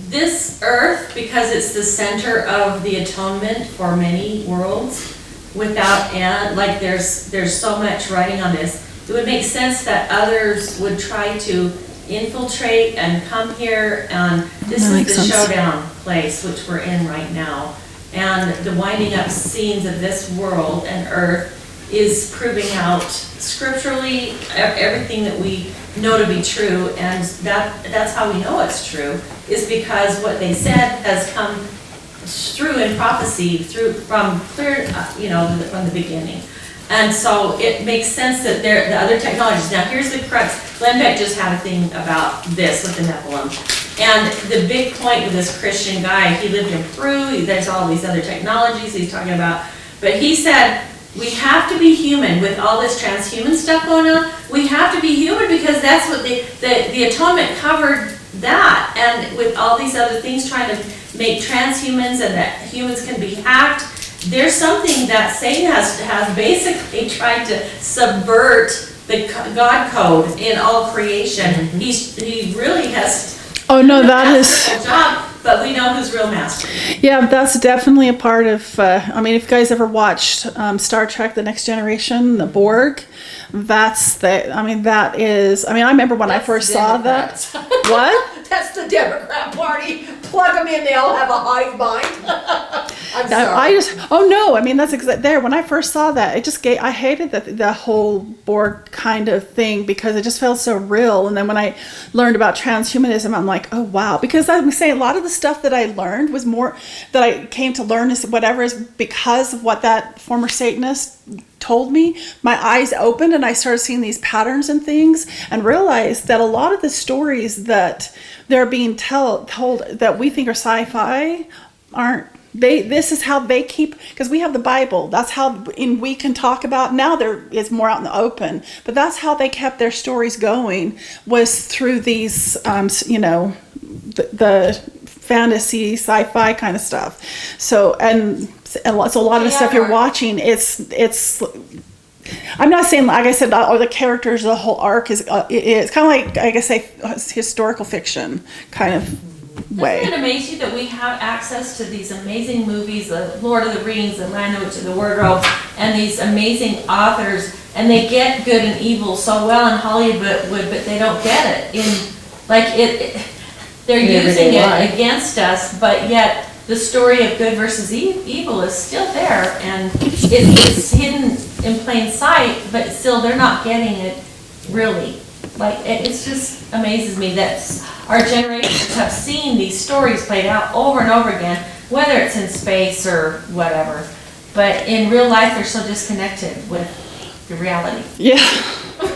this earth, because it's the center of the atonement for many worlds, without end, like there's so much writing on this, it would make sense that others would try to infiltrate and come here, and this That is makes the sense. showdown place which we're in right now. And the winding up scenes of this world and earth is proving out scripturally everything that we know to be true, and that's how we know it's true, is because what they said has come through in prophecy, from clear, from the beginning. And so it makes sense that the other technologies. Now here's the crux. Glenn Beck just had a thing about this with the Nephilim. And the big point with this Christian guy, he lived in Peru, there's all these other technologies he's talking about, but he said, we have to be human with all this transhuman stuff going on. We have to be human because that's what the atonement covered that. And with all these other things trying to make transhumans and that humans can be hacked, there's something that Satan has basically tried to subvert the God code in all creation. He really has. Oh no, that is. A job, but we know who's real master. Yeah, that's definitely a part of, if you guys ever watched Star Trek The Next Generation, the Borg, that is, I remember when I first saw that. What? That's the Democrat Party. Plug them in, they all have a hive mind. I'm sorry. That's exactly there. When I first saw that, I hated the whole Borg kind of thing, because it just felt so real. And then when I learned about transhumanism, I'm like, oh wow. Because I'm saying a lot of the stuff that I learned was more, that I came to learn is because of what that former Satanist told me. My eyes opened and I started seeing these patterns and things, and realized that a lot of the stories that they're being told that we think are sci-fi aren't. This is how they keep, because we have the Bible. That's how we can talk about. Now there is more out in the open, but that's how they kept their stories going, was through these, the fantasy, sci-fi kind of stuff. So a lot of the stuff you're watching, it's. I'm not saying, like I said, or the characters, the whole arc is kind of like I guess historical fiction kind of way. Doesn't it amaze you that we have access to these amazing movies, the Lord of the Rings, the Land of the Wardrobe, and these amazing authors, and they get good and evil so well in Hollywood, but they don't get it in they're using it against us, but yet the story of good versus evil is still there, and it's hidden in plain sight, but still they're not getting it really. It just amazes me that our generations have seen these stories played out over and over again, whether it's in space or whatever. But in real life, they're so disconnected with the reality. Yeah,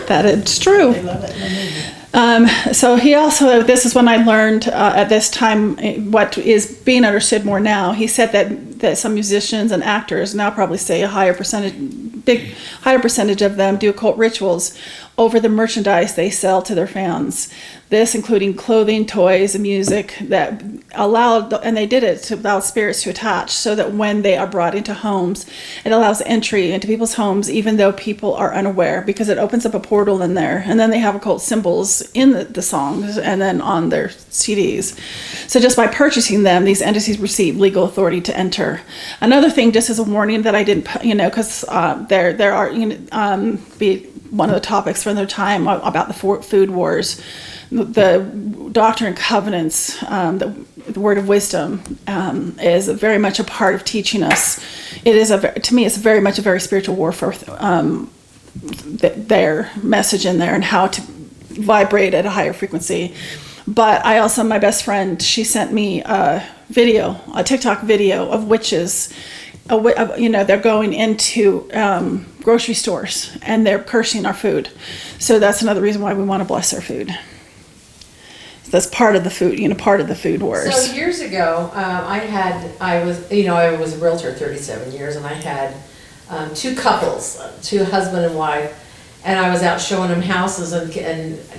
that is true. They love it in the movie. So he also, this is when I learned at this time what is being understood more now. He said that some musicians and actors now probably say a higher percentage of them do occult rituals over the merchandise they sell to their fans. This including clothing, toys, and music that allowed, and they did it to allow spirits to attach, so that when they are brought into homes, it allows entry into people's homes even though people are unaware, because it opens up a portal in there. And then they have occult symbols in the songs and then on their CDs. So just by purchasing them, these entities receive legal authority to enter. Another thing, just as a warning that I didn't, because there are, one of the topics from their time about the food wars. The Doctrine and Covenants, the word of wisdom, is very much a part of teaching us. It is to me, it's very much a very spiritual warfare. Their message in there and how to vibrate at a higher frequency. But I also, my best friend, she sent me a TikTok video of witches. They're going into grocery stores and they're cursing our food. So that's another reason why we want to bless our food. That's part of the food, part of the food wars. So years ago, I was a realtor 37 years, and I had two couples, two husband and wife, and I was out showing them houses, and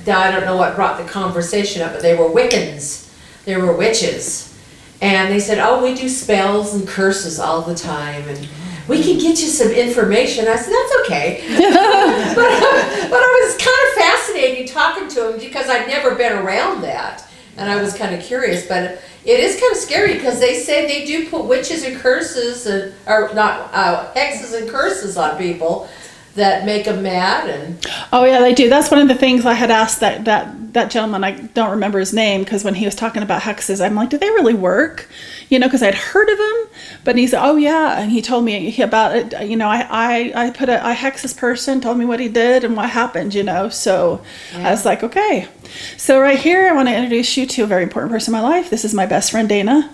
I don't know what brought the conversation up, but they were Wiccans, they were witches, and they said, oh, we do spells and curses all the time, and we can get you some information. I said, that's okay. but I was kind of fascinated talking to them because I'd never been around that. And I was kind of curious, but it is kind of scary because they say they do put witches and curses, hexes and curses on people that make them mad. And oh yeah, they do. That's one of the things I had asked that gentleman. I don't remember his name because when he was talking about hexes, I'm like, do they really work? Because I'd heard of them, but he said, oh yeah, and he told me about it. I hex this person, told me what he did and what happened. So yeah. I was like, okay. So right here, I want to introduce you to a very important person in my life. This is my best friend Dana.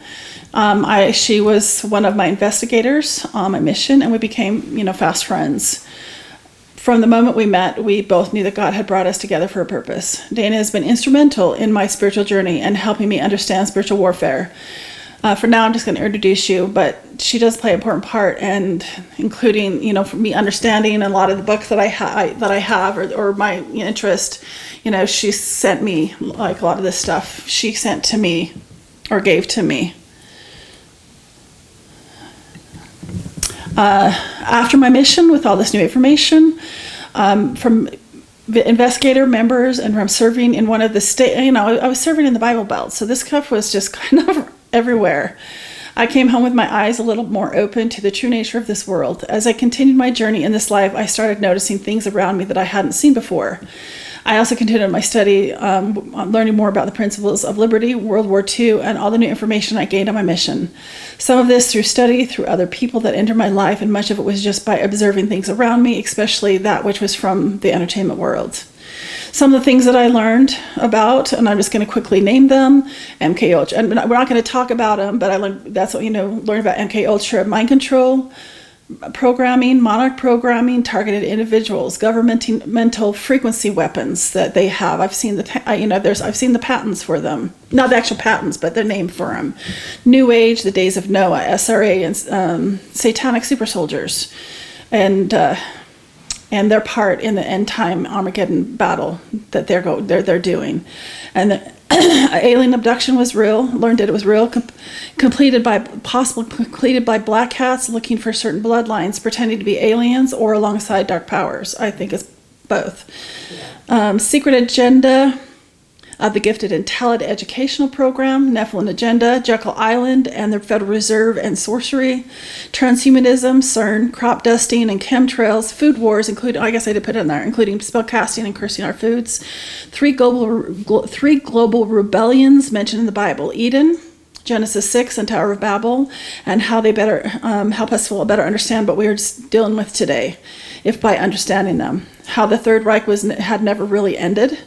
She was one of my investigators on my mission, and we became fast friends. From the moment we met, we both knew that God had brought us together for a purpose. Dana has been instrumental in my spiritual journey and helping me understand spiritual warfare. For now, I'm just going to introduce you, but she does play an important part, and including, for me understanding a lot of the books that I have or my interest. She sent me like a lot of this stuff. She sent to me or gave to me. After my mission with all this new information from the investigator members and from serving in one of the state, I was serving in the Bible Belt, so this stuff was just kind of everywhere. I came home with my eyes a little more open to the true nature of this world. As I continued my journey in this life, I started noticing things around me that I hadn't seen before. I also continued my study, learning more about the principles of liberty, World War II, and all the new information I gained on my mission. Some of this through study, through other people that entered my life, and much of it was just by observing things around me, especially that which was from the entertainment world. Some of the things that I learned about, and I'm just going to quickly name them, MK Ultra, and we're not going to talk about them, but I learned that's what learn about MK Ultra, mind control, programming, monarch programming, targeted individuals, governmental frequency weapons that they have. I've seen I've seen the patents for them, not the actual patents, but the name for them. New Age, the Days of Noah, SRA, and satanic super soldiers, and their part in the end time Armageddon battle that they're doing, and the alien abduction was real. Learned that it was real. Completed by black hats looking for certain bloodlines, pretending to be aliens or alongside dark powers. I think it's both. Yeah. Secret agenda of the Gifted and Talented Educational Program, Nephilim Agenda, Jekyll Island and the Federal Reserve and sorcery, transhumanism, CERN, crop dusting and chemtrails, food wars, including, I guess I did put it in there, including spell casting and cursing our foods, three global rebellions mentioned in the Bible, Eden, Genesis 6 and Tower of Babel, and how they better help us better understand what we are dealing with today, if by understanding them. How the Third Reich had never really ended.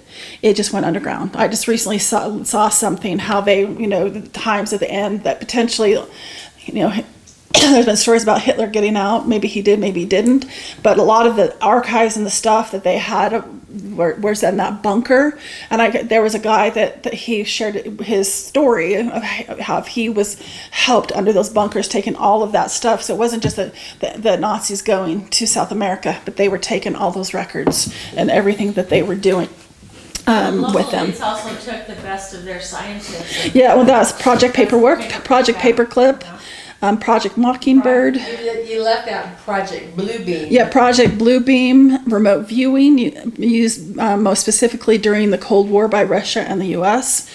It just went underground. I just recently saw something, how they, the times at the end that potentially, there's been stories about Hitler getting out. Maybe he did, maybe he didn't. But a lot of the archives and the stuff that they had was in that bunker. And there was a guy that he shared his story of how he was helped under those bunkers, taking all of that stuff. So it wasn't just the Nazis going to South America, but they were taking all those records and everything that they were doing with them. It's also took the best of their scientists. Yeah, well, that's Project Paperwork, Project Paperclip. Project Mockingbird. You left out Project Bluebeam. Yeah, Project Bluebeam, remote viewing, used most specifically during the Cold War by Russia and the U.S.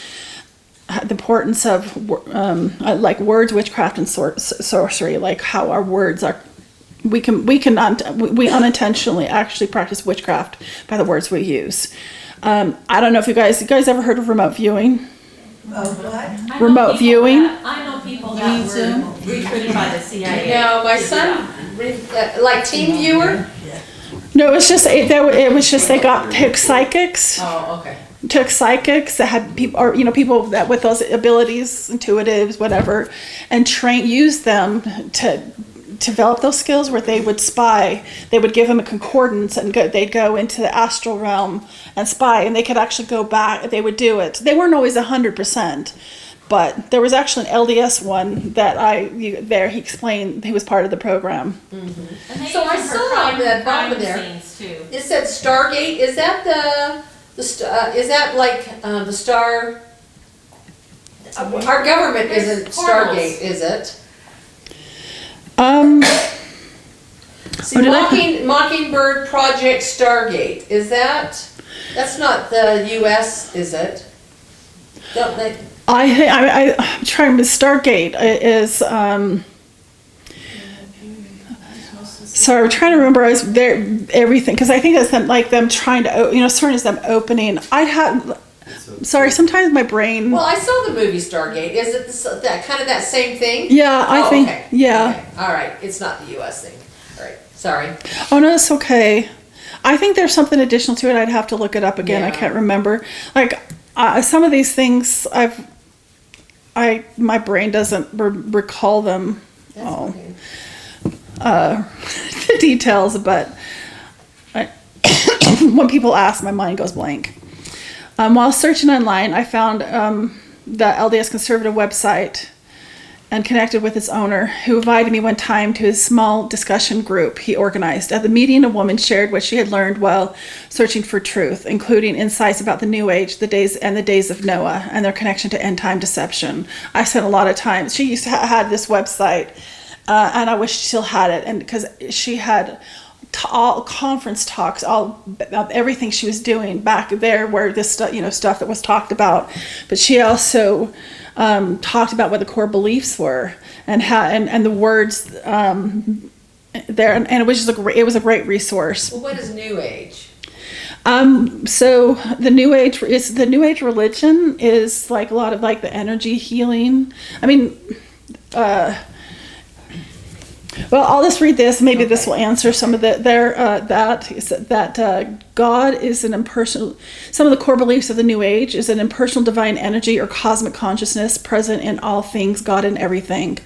The importance of like words, witchcraft, and sorcery, like how our words are we unintentionally actually practice witchcraft by the words we use. I don't know if you guys ever heard of remote viewing? Oh, what? I know Remote people viewing? I know people that were recruited by the CIA. No, my son, like Team Viewer? No, it was just they took psychics. Oh, okay. Took psychics that had people, or people that with those abilities, intuitives, whatever, and used them to develop those skills where they would spy. They would give them a concordance and they'd go into the astral realm and spy, and they could actually go back. They would do it. They weren't always 100%, but there was actually an LDS one that he explained. He was part of the program. And they So I use them for saw on the crime bottom there, scenes, too. it said Stargate. Is that is that like the star? Our government isn't portals. Stargate, is it? See, did I- Mockingbird Project Stargate. That's not the U.S., is it? Don't they? I'm trying to Stargate is. Sorry, I'm trying to remember. I was there everything because I think that's them trying to CERN is them opening. Sorry, sometimes my brain. Well, I saw the movie Stargate. Is it that kind of that same thing? Yeah, I think. Okay. Yeah. Okay. All right. It's not the U.S. thing. All right. Sorry. Oh no, it's okay. I think there's something additional to it. I'd have to look it up again. I Yeah. can't remember. Some of these things my brain doesn't recall them. That's okay. The details, but when people ask, my mind goes blank. While searching online, I found the LDS Conservative website and connected with its owner, who invited me one time to his small discussion group he organized. At the meeting, a woman shared what she had learned while searching for truth, including insights about the New Age, the days of Noah, and their connection to end-time deception. I spent a lot of time. She used to had this website, and I wish she still had it, and because she had all conference talks, all about everything she was doing back there, where this stuff, stuff that was talked about. But she also talked about what the core beliefs were and how and the words there, and it was just it was a great resource. Well, what is New Age? So the New Age religion is like a lot of like the energy healing. I mean, well, I'll just read this. Maybe this will answer some of that God is an impersonal. Some of the core beliefs of the New Age is an impersonal divine energy or cosmic consciousness present in all things, God in everything.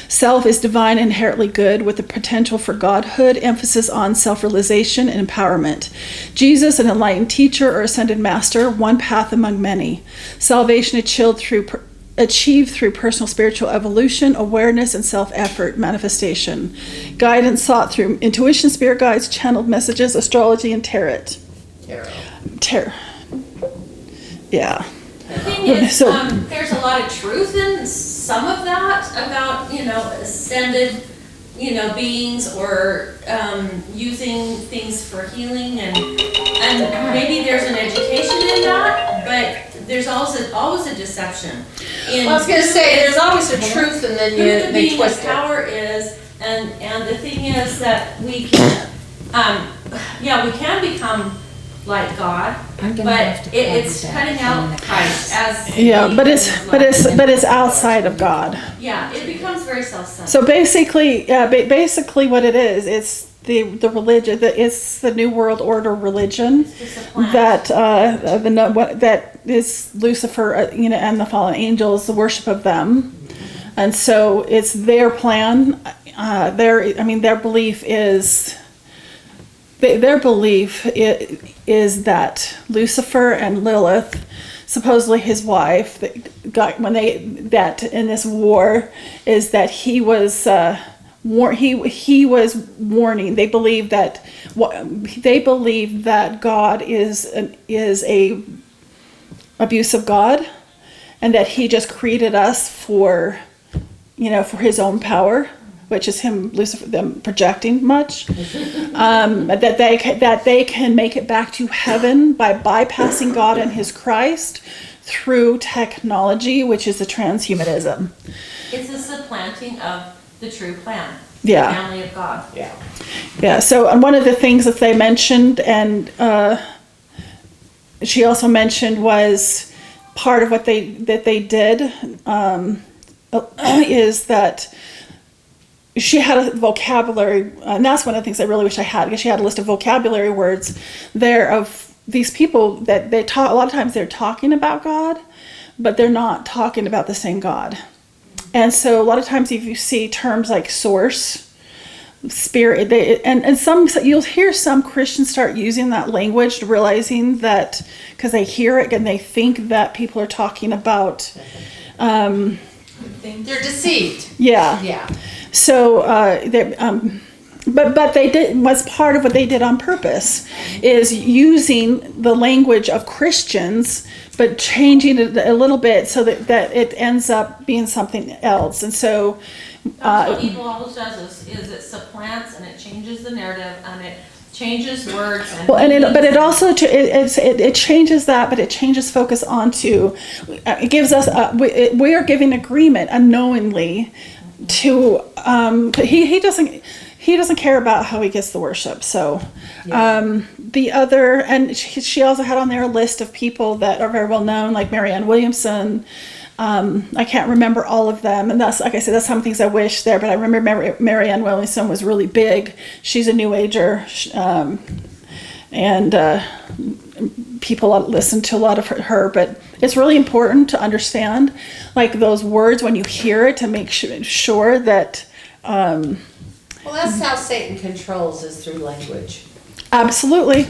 Self is divine, inherently good, with the potential for godhood, emphasis on self-realization and empowerment. Jesus, an enlightened teacher or ascended master, one path among many. Salvation achieved through personal spiritual evolution, awareness, and self-effort manifestation. Guidance sought through intuition, spirit guides, channeled messages, astrology, and tarot. Yeah. The thing is, So- there's a lot of truth in some of that about, ascended, beings or using things for healing and maybe there's an education in that, but there's always a deception. Well, I was going to say, there's always a truth, and then Who the they being twist of it. power is, and the thing is that we can, we can become like God, but it's cutting out Christ as But it's outside of God. Yeah, it becomes very self-centered. So basically, basically what it is, it's the religion, it's the New World Order religion It's just a plan. that is Lucifer, and the fallen angels, the worship of them, and so it's their plan. Their belief is. Their belief is that Lucifer and Lilith, supposedly his wife, that in this war, is that he was he was warning. They believe that God is a abusive God, and that he just created us for his own power, which is him, Lucifer, them projecting much, that they can make it back to heaven by bypassing God and his Christ through technology, which is the transhumanism. It's a supplanting of the true plan. Yeah. family of God. Yeah, so and one of the things that they mentioned, and she also mentioned, was part of what they did is that she had a vocabulary, and that's one of the things I really wish I had, because she had a list of vocabulary words there of these people that they talk. A lot of times they're talking about God, but they're not talking about the same God. And so a lot of times if you see terms like source, spirit, and some, you'll hear some Christians start using that language, realizing that because they hear it and they think that people are talking about They're deceived. yeah. Yeah. So but they did, was part of what they did on purpose, is using the language of Christians but changing it a little bit so that it ends up being something else. And so That's what evil always does, is it supplants and it changes the narrative and it changes words and. well, and it also it changes that, but it changes focus onto. It gives us we are giving agreement unknowingly to. He doesn't care about how he gets the worship. So the other, and she also had on there a list of people that are very well known, like Marianne Williamson. I can't remember all of them, and that's, like I said, that's some things I wish there, but I remember Marianne Williamson was really big. She's a New Ager, and people listen to a lot of her, but it's really important to understand, like, those words when you hear it, to make sure that Well, that's how Satan controls, is through language. absolutely,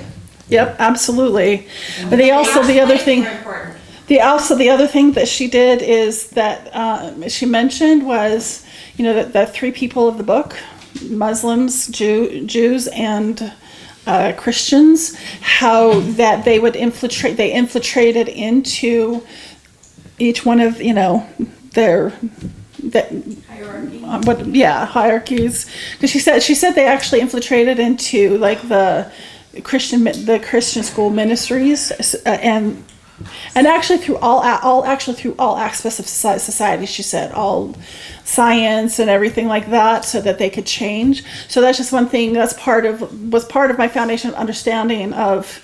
yep, absolutely. But the other thing. Very important. The other thing that she did is that she mentioned was, that the three people of the book, Muslims, Jews, and Christians, how that they would infiltrated into each one of, their hierarchies. Because she said they actually infiltrated into, like, the Christian school ministries, and actually through all aspects of society, she said, all science and everything like that, so that they could change. So that's just one thing was part of my foundation of understanding of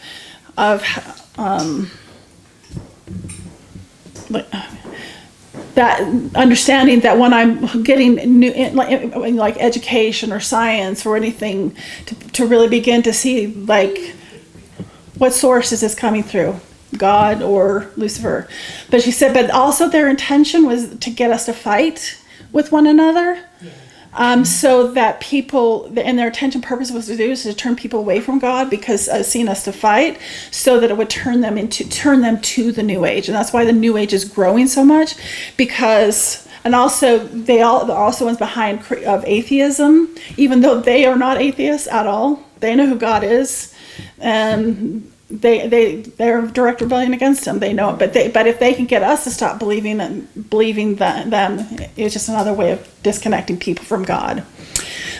that understanding that when I'm getting new, like education or science or anything, to really begin to see, like, what source is this coming through, God or Lucifer. But she said, but also their intention was to get us to fight with one another. So that people, and their intention purpose was to turn people away from God, because seeing us to fight, so that it would turn them to the New Age. And that's why the New Age is growing so much, because, and also they're also ones behind of atheism, even though they are not atheists at all. They know who God is, and they're direct rebellion against him. They know it, but if they can get us to stop believing them, it's just another way of disconnecting people from God.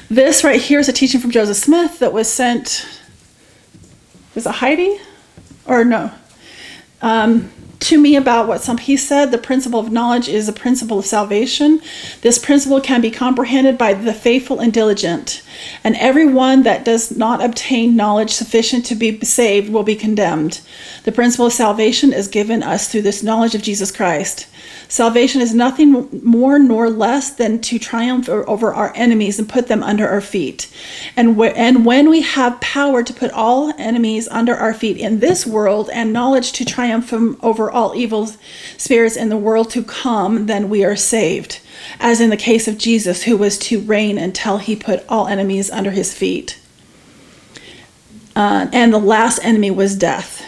This right here is a teaching from Joseph Smith that was sent. Was it Heidi, or no? To me, about what he said. The principle of knowledge is a principle of salvation. This principle can be comprehended by the faithful and diligent, and everyone that does not obtain knowledge sufficient to be saved will be condemned. The principle of salvation is given us through this knowledge of Jesus Christ. Salvation is nothing more nor less than to triumph over our enemies and put them under our feet. And when we have power to put all enemies under our feet in this world, and knowledge to triumph over all evil spirits in the world to come, then we are saved. As in the case of Jesus, who was to reign until he put all enemies under his feet. And the last enemy was death.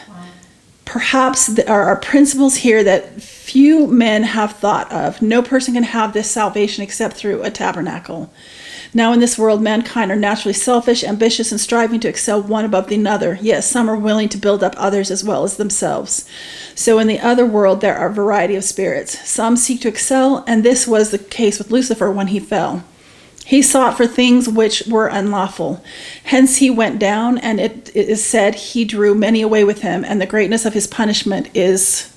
Perhaps there are principles here that few men have thought of. No person can have this salvation except through a tabernacle. Now in this world, mankind are naturally selfish, ambitious, and striving to excel one above the other. Yet some are willing to build up others as well as themselves. So in the other world, there are a variety of spirits. Some seek to excel, and this was the case with Lucifer when he fell. He sought for things which were unlawful. Hence he went down, and it is said he drew many away with him, and the greatness of his punishment is...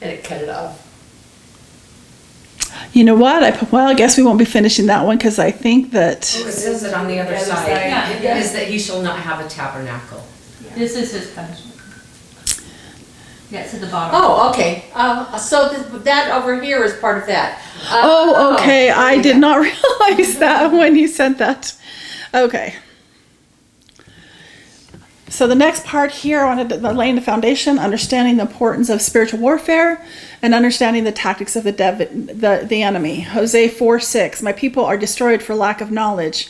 And it cut it off. You know what? Well, I guess we won't be finishing that one because I think that. Oh, it says it on the other side. Yeah. Is that he shall not have a tabernacle. This is his punishment. Yeah, it's at the bottom. Oh, okay. So that over here is part of that. Oh, okay. I did not realize that when you sent that. Okay. So the next part here, I wanted to lay the foundation, understanding the importance of spiritual warfare and understanding the tactics of the enemy. Hosea 4:6, my people are destroyed for lack of knowledge.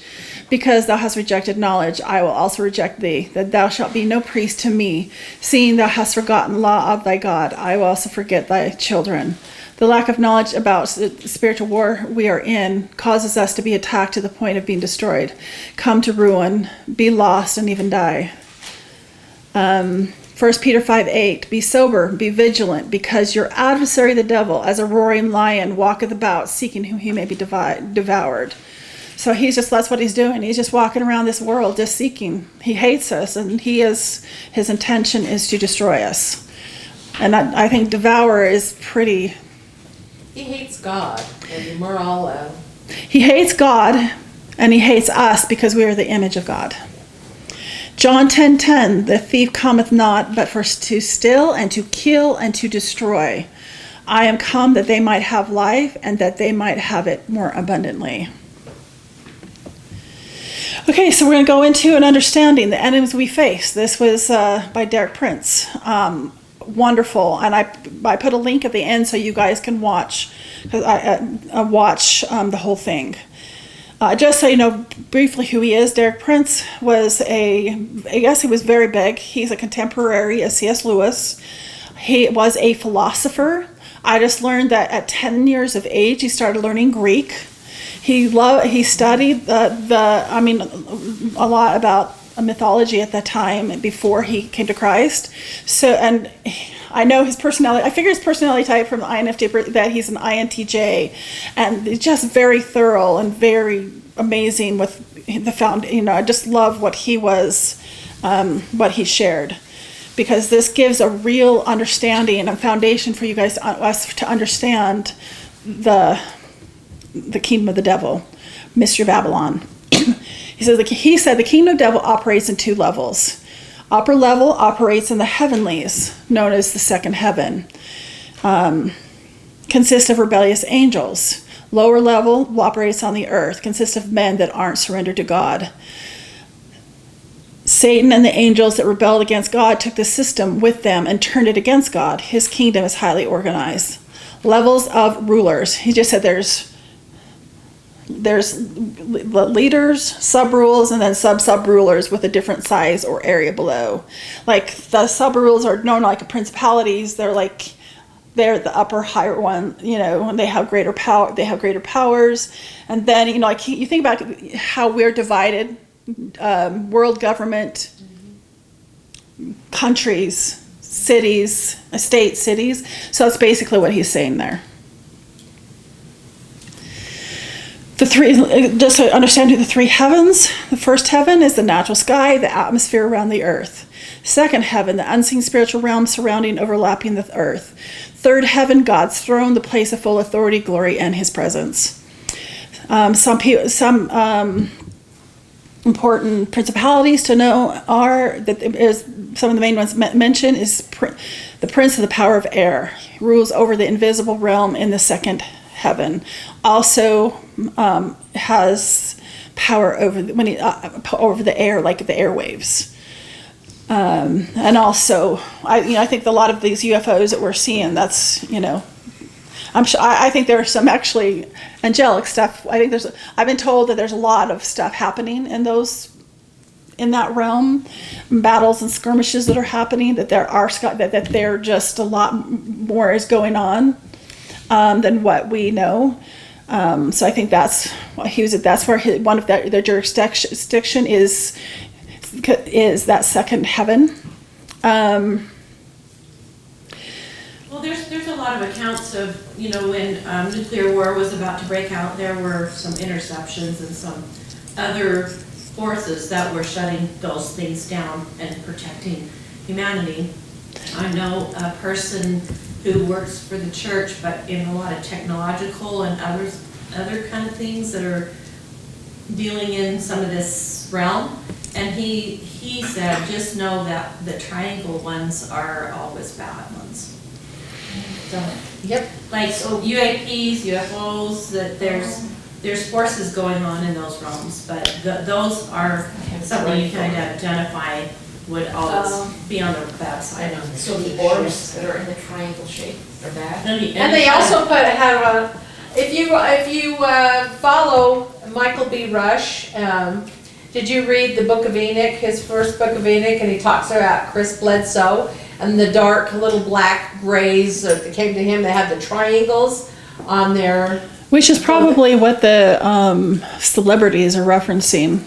Because thou hast rejected knowledge, I will also reject thee, that thou shalt be no priest to me. Seeing thou hast forgotten law of thy God, I will also forget thy children. The lack of knowledge about the spiritual war we are in causes us to be attacked to the point of being destroyed, come to ruin, be lost, and even die. 1 Peter 5:8, be sober, be vigilant, because your adversary the devil, as a roaring lion, walketh about, seeking whom he may be devoured. So that's what he's doing. He's just walking around this world, just seeking. He hates us, and his intention is to destroy us. And I think devour is pretty. He hates God, and we're all. He hates God, and he hates us because we are the image of God. John 10:10, the thief cometh not, but for to steal and to kill and to destroy. I am come that they might have life, and that they might have it more abundantly. Okay, so we're going to go into an understanding the enemies we face. This was by Derek Prince. Wonderful, and I put a link at the end so you guys can watch the whole thing. Just so you know briefly who he is, Derek Prince was I guess he was very big. He's a contemporary of C.S. Lewis. He was a philosopher. I just learned that at 10 years of age, he started learning Greek. He studied a lot about mythology at that time before he came to Christ. So, and I know his personality. I figure his personality type from the INFJ that he's an INTJ, and he's just very thorough and very amazing with the I just love what he was, what he shared, because this gives a real understanding and a foundation for you guys, us to understand the kingdom of the devil, Mystery of Babylon. He said the kingdom of the devil operates in two levels. Upper level operates in the heavenlies, known as the second heaven. Consists of rebellious angels. Lower level operates on the earth, consists of men that aren't surrendered to God. Satan and the angels that rebelled against God took the system with them and turned it against God. His kingdom is highly organized. Levels of rulers. He just said there's the leaders, sub-rulers, and then sub-rulers with a different size or area below. Like the sub-rulers are known like principalities. They're the upper higher one, and they have greater power. They have greater powers. And then, you think about how we're divided, world government, countries, cities, states, cities. So that's basically what he's saying there. Just to understand the three heavens, the first heaven is the natural sky, the atmosphere around the earth. Second heaven, the unseen spiritual realm surrounding, overlapping the earth. Third heaven, God's throne, the place of full authority, glory, and his presence. Some important principalities to know are that some of the main ones mentioned is the prince of the power of air. He rules over the invisible realm in the second heaven. Also has power over over the air, like the airwaves. And also, I think a lot of these UFOs that we're seeing, that's, I'm sure, I think there are some actually angelic stuff. I've been told that there's a lot of stuff happening in that realm, battles and skirmishes that are happening, that they're just a lot more is going on than what we know. So I think that's what that's where one of their jurisdiction is that second heaven. Well, there's a lot of accounts of, when nuclear war was about to break out, there were some interceptions and some other forces that were shutting those things down and protecting humanity. I know a person who works for the church, but in a lot of technological and other kind of things that are dealing in some of this realm. And he said, just know that the triangle ones are always bad ones. So, Yep. like UAPs, UFOs, that there's forces going on in those realms, but those are something you kind of identify would always be on the bad side. So the orbs that are in the triangle shape are bad? And they also have a, if you follow Michael B. Rush, did you read the Book of Enoch, his first Book of Enoch, and he talks about Chris Bledsoe and the dark little black grays that came to him, they had the triangles on their. Which is probably what the celebrities are referencing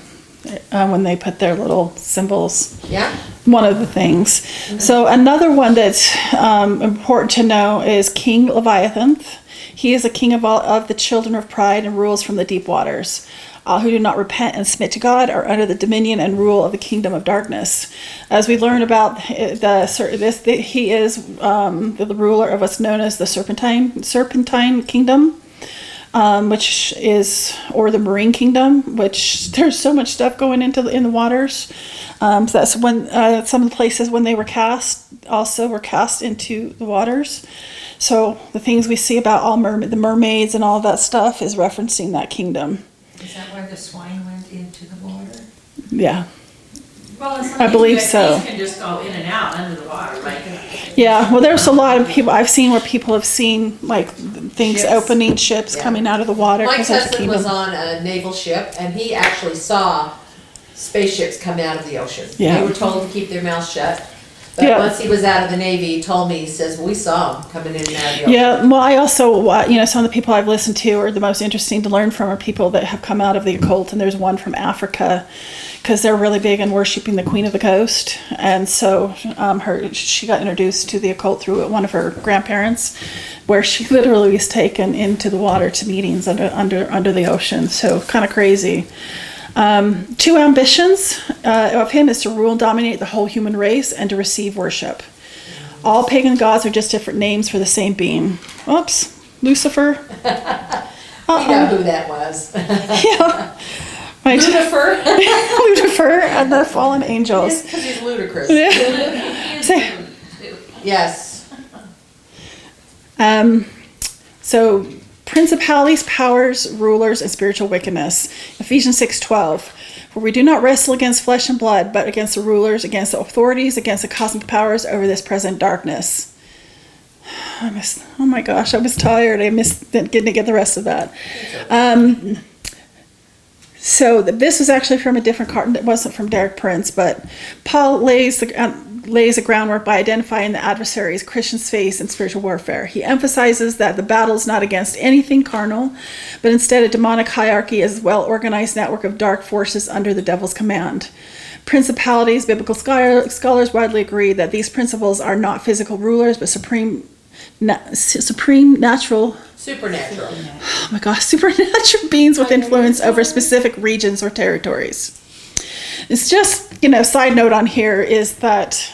when they put their little symbols. Yeah. One of the things. So another one that's important to know is King Leviathan. He is a king of the children of pride and rules from the deep waters. All who do not repent and submit to God are under the dominion and rule of the kingdom of darkness. As we learn about he is the ruler of what's known as the Serpentine Kingdom. Which is, or the Marine Kingdom, which there's so much stuff going in the waters. So that's when some of the places when they were cast also were cast into the waters. So the things we see about the mermaids and all that stuff is referencing that kingdom. Is that where the swine went into the water? Yeah. Well, and some I believe UAPs so. can just go in and out under the water, like. Yeah, well, there's a lot of people I've seen where people have seen like things Ships. opening ships Yeah. coming out of the water. My 'cause that's a husband was kingdom. on a naval ship, and he actually saw spaceships come out of the ocean. Yeah. They were told to keep their mouths shut. But Yeah. once he was out of the Navy, he told me, he says, we saw them coming in and out of the ocean. Yeah, well, I also, some of the people I've listened to are the most interesting to learn from are people that have come out of the occult, and there's one from Africa, because they're really big in worshiping the Queen of the Coast, and so she got introduced to the occult through one of her grandparents, where she literally was taken into the water to meetings under the ocean, so kind of crazy. Two ambitions of him is to rule and dominate the whole human race and to receive worship. All pagan gods are just different names for the same being. Oops, Lucifer. We know who that was. Yeah. Right. Lucifer. Lucifer and the fallen angels. Because he's ludicrous. Yes. So principalities, powers, rulers, and spiritual wickedness. Ephesians 6:12. For we do not wrestle against flesh and blood, but against the rulers, against the authorities, against the cosmic powers over this present darkness. Oh my gosh, I was tired. I missed getting to get the rest of that. So this was actually from a different card. It wasn't from Derek Prince, but Paul lays the groundwork by identifying the adversaries Christians face in spiritual warfare. He emphasizes that the battle is not against anything carnal, but instead a demonic hierarchy is a well-organized network of dark forces under the devil's command. Principalities, biblical scholars widely agree that these principles are not physical rulers, but supreme natural. Supernatural. Oh my gosh, supernatural beings with influence over specific regions or territories. It's just, side note on here is that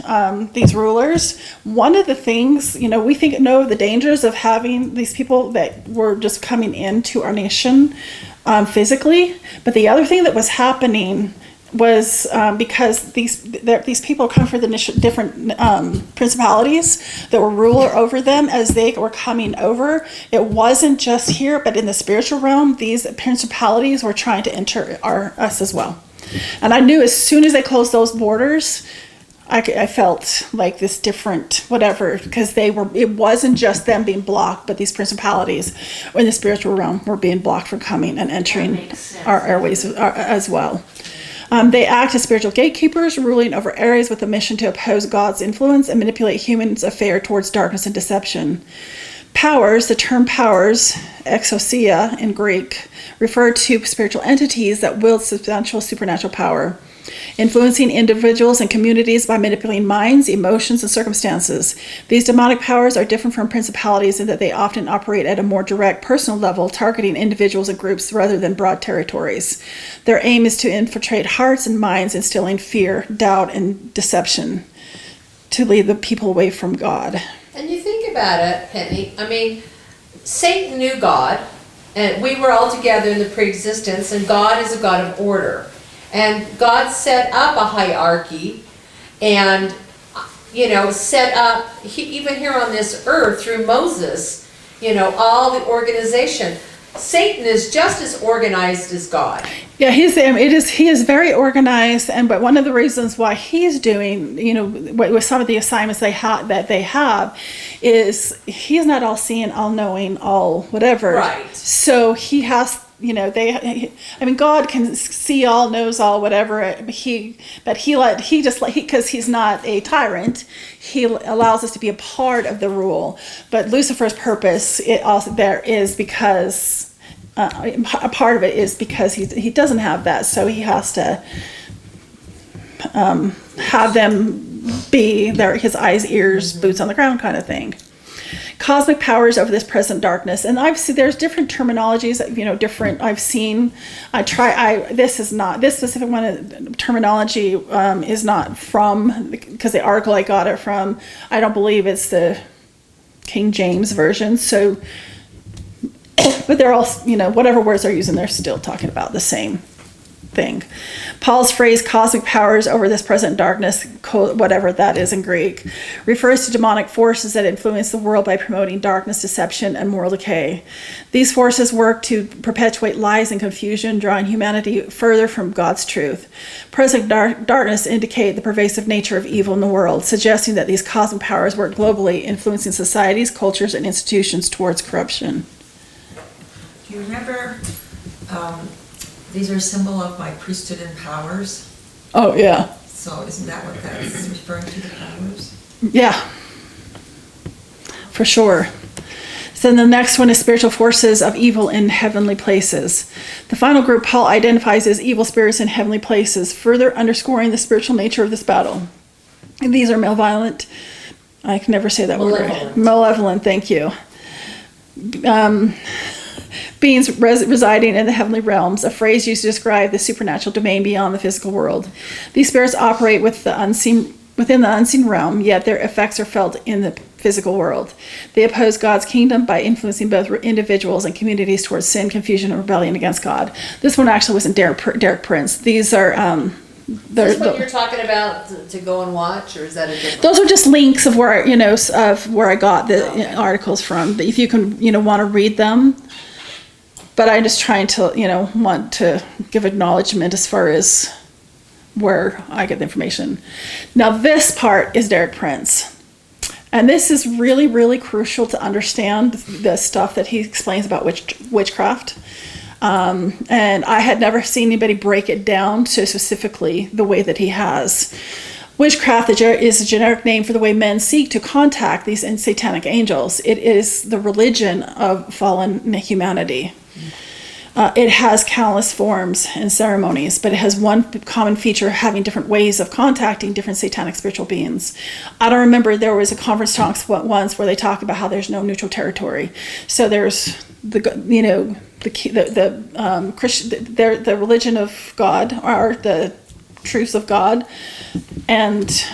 these rulers, one of the things, we know of the dangers of having these people that were just coming into our nation physically, but the other thing that was happening was because these people come from the different principalities that were ruler over them as they were coming over. It wasn't just here, but in the spiritual realm, these principalities were trying to enter us as well. And I knew as soon as they closed those borders, I felt like this different whatever, because it wasn't just them being blocked, but these principalities in the spiritual realm were being blocked from coming and entering our airways as well. They act as spiritual gatekeepers, ruling over areas with a mission to oppose God's influence and manipulate humans' affair towards darkness and deception. Powers, the term powers, exousia in Greek, refer to spiritual entities that wield substantial supernatural power, influencing individuals and communities by manipulating minds, emotions, and circumstances. These demonic powers are different from principalities in that they often operate at a more direct personal level, targeting individuals and groups rather than broad territories. Their aim is to infiltrate hearts and minds, instilling fear, doubt, and deception to lead the people away from God. And you think about it, Penny, I mean, Satan knew God, and we were all together in the pre-existence, and God is a God of order. And God set up a hierarchy and, set up, even here on this earth through Moses, all the organization. Satan is just as organized as God. Yeah, he is very organized, but one of the reasons why he's doing, with some of the assignments they have is he's not all seeing, all knowing, all whatever. Right. So he has, God can see all, knows all, whatever. Because he's not a tyrant, he allows us to be a part of the rule. But Lucifer's purpose, because. A part of it is because he doesn't have that, so he has to have them be his eyes, ears, boots on the ground kind of thing. Cosmic powers over this present darkness, and there's different terminologies, different. This specific one terminology is not from, because the article I got it from, I don't believe it's the King James version, so. But they're all, whatever words they're using, they're still talking about the same thing. Paul's phrase, cosmic powers over this present darkness, whatever that is in Greek, refers to demonic forces that influence the world by promoting darkness, deception, and moral decay. These forces work to perpetuate lies and confusion, drawing humanity further from God's truth. Present darkness indicate the pervasive nature of evil in the world, suggesting that these cosmic powers work globally, influencing societies, cultures, and institutions towards corruption. Do you remember, these are a symbol of my priesthood and powers? Oh, yeah. So isn't that what that's referring to, the powers? Yeah, for sure. So the next one is spiritual forces of evil in heavenly places. The final group Paul identifies as evil spirits in heavenly places, further underscoring the spiritual nature of this battle. And these are malevolent. I can never say that word right. Malevolent, thank you. Beings residing in the heavenly realms, a phrase used to describe the supernatural domain beyond the physical world. These spirits operate within the unseen realm, yet their effects are felt in the physical world. They oppose God's kingdom by influencing both individuals and communities towards sin, confusion, and rebellion against God. This one actually wasn't Derek Prince. These are... Is this what you're talking about to go and watch, or is that a different? Those are just links of where I got the articles from. If you can want to read them. But I'm just trying to, want to give acknowledgement as far as where I get the information. Now, this part is Derek Prince. And this is really, really crucial to understand the stuff that he explains about witchcraft. And I had never seen anybody break it down so specifically the way that he has. Witchcraft is a generic name for the way men seek to contact these satanic angels. It is the religion of fallen humanity. It has countless forms and ceremonies, but it has one common feature, having different ways of contacting different satanic spiritual beings. I don't remember, there was a conference talk once where they talked about how there's no neutral territory. So there's the religion of God, or the truths of God, and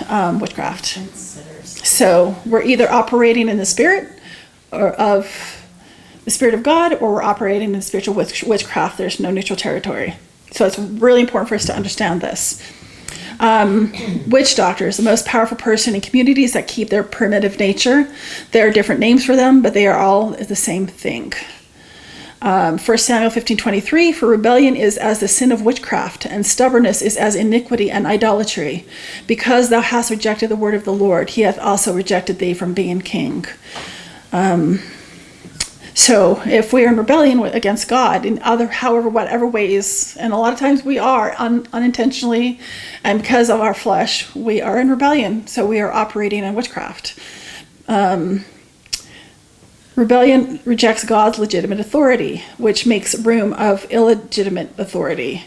witchcraft. So we're either operating in the spirit or of the spirit of God, or we're operating in spiritual witchcraft. There's no neutral territory. So it's really important for us to understand this. Witch doctors, the most powerful person in communities that keep their primitive nature. There are different names for them, but they are all the same thing. 1 Samuel 15:23, for rebellion is as the sin of witchcraft, and stubbornness is as iniquity and idolatry. Because thou hast rejected the word of the Lord, he hath also rejected thee from being king. So if we are in rebellion against God in whatever ways, and a lot of times we are unintentionally, and because of our flesh, we are in rebellion. So we are operating in witchcraft. Rebellion rejects God's legitimate authority, which makes room of illegitimate authority.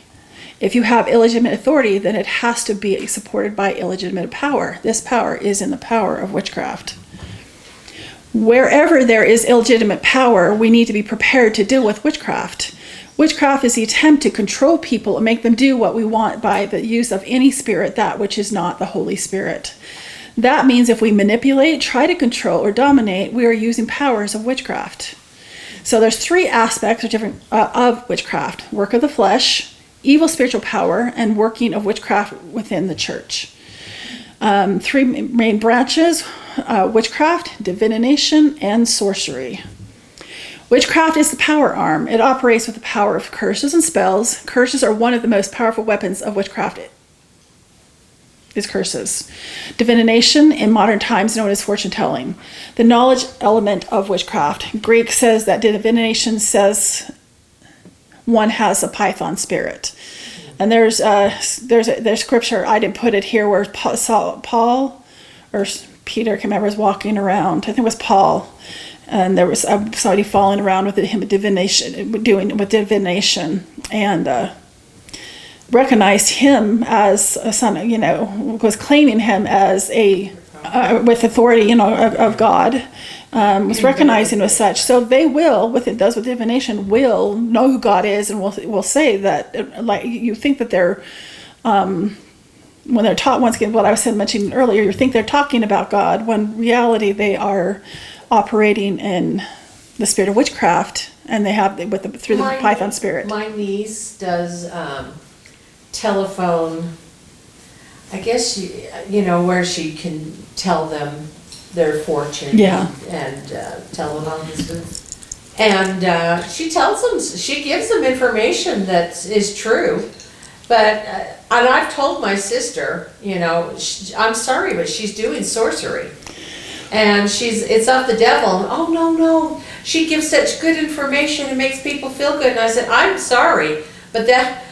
If you have illegitimate authority, then it has to be supported by illegitimate power. This power is in the power of witchcraft. Wherever there is illegitimate power, we need to be prepared to deal with witchcraft. Witchcraft is the attempt to control people and make them do what we want by the use of any spirit, that which is not the Holy Spirit. That means if we manipulate, try to control, or dominate, we are using powers of witchcraft. So there's 3 aspects of different of witchcraft: work of the flesh, evil spiritual power, and working of witchcraft within the church. 3 main branches: witchcraft, divination, and sorcery. Witchcraft is the power arm. It operates with the power of curses and spells. Curses are one of the most powerful weapons of witchcraft. Is curses. Divination, in modern times known as fortune telling. The knowledge element of witchcraft. Greek says that divination says one has a python spirit. And there's scripture, I didn't put it here, where Paul or Peter, I can't remember, was walking around. I think it was Paul. And there was somebody falling around with him with divination, and recognized him as a son, was claiming him as with authority, of God, was recognizing as such. So they will, with divination, will know who God is, and will say that, like, you think that they're, when they're taught, once again, what I was mentioning earlier, you think they're talking about God, when in reality they are operating in the spirit of witchcraft, and they have through the python spirit. My niece does telephone, I guess, where she can tell them their fortune. Yeah. And tell them all this. And she tells them, she gives them information that is true. But, and I've told my sister, I'm sorry, but she's doing sorcery. And it's of the devil. Oh, no. She gives such good information. It makes people feel good. And I said, I'm sorry, but that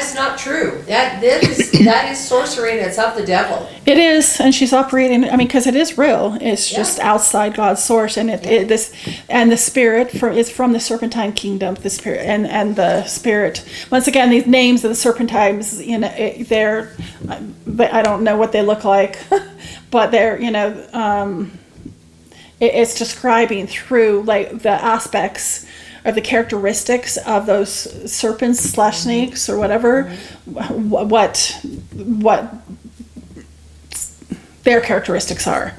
is not true. That is sorcery, and it's of the devil. It is, and she's operating. Because it is real. It's just outside God's source, and the spirit is from the serpentine kingdom. The spirit and the spirit. Once again, these names of the serpentines, they're, I don't know what they look like, but they're, it's describing through, like, the aspects or the characteristics of those serpents / snakes or whatever, what their characteristics are.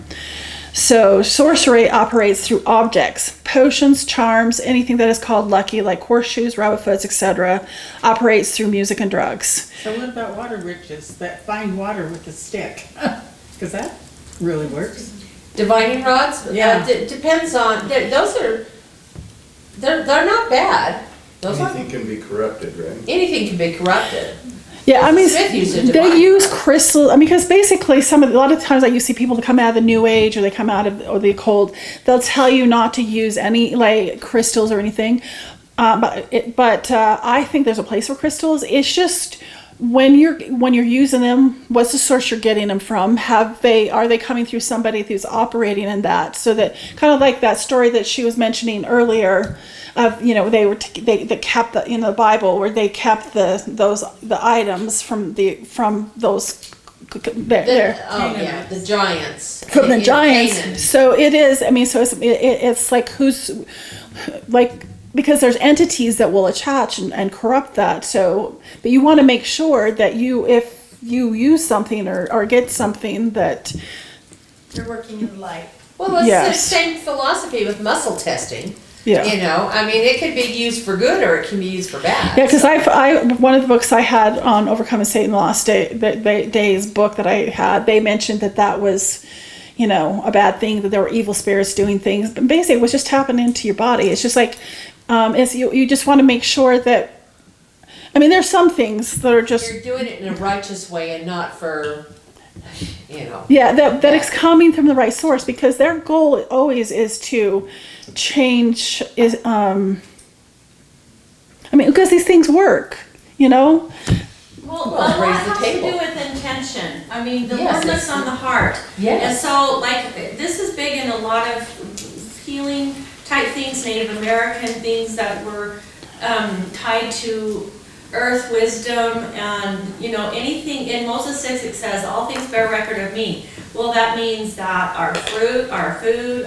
So sorcery operates through objects, potions, charms, anything that is called lucky, like horseshoes, rabbit foots, etc., operates through music and drugs. So what about water witches that find water with a stick? Because that really works. Divining rods? Yeah. Depends on, those are, they're not bad. Anything can be corrupted, right? Anything can be corrupted. Yeah, Smith used a they divine use crystal. Because basically, a lot of times you see people that come out of the New Age, or they come out of the occult. They'll tell you not to use any, like, crystals or anything. But I think there's a place for crystals. It's just when you're using them, what's the source you're getting them from? Are they coming through somebody who's operating in that? So that, kind of like that story that she was mentioning earlier, of, they kept the Bible, where they kept the items from those the giants. From the giants. Canaan. So it is. It's like who's, like, because there's entities that will attach and corrupt that. So, but you want to make sure that if you use something or get something, that You're working in the light. Well, it's Yes. the same philosophy with muscle testing. Yeah. It could be used for good, or it can be used for bad. Yeah, because one of the books I had on Overcoming Satan the Last Days book that I had, they mentioned that was, a bad thing, that there were evil spirits doing things. But basically, it was just tapping into your body. It's just like, you just want to make sure that, there's some things that are just... You're doing it in a righteous way and not for, Yeah, that it's coming from the right source, because their goal always is to change, because these things work, Well, a Well, lot raise the has to table. do with intention. The Yes, Lord looks it's- on the heart. Yes. And so, like, this is big in a lot of healing type things, Native American things that were tied to earth wisdom, and, anything, in Moses 6 it says, all things bear record of me. Well, that means that our fruit, our food,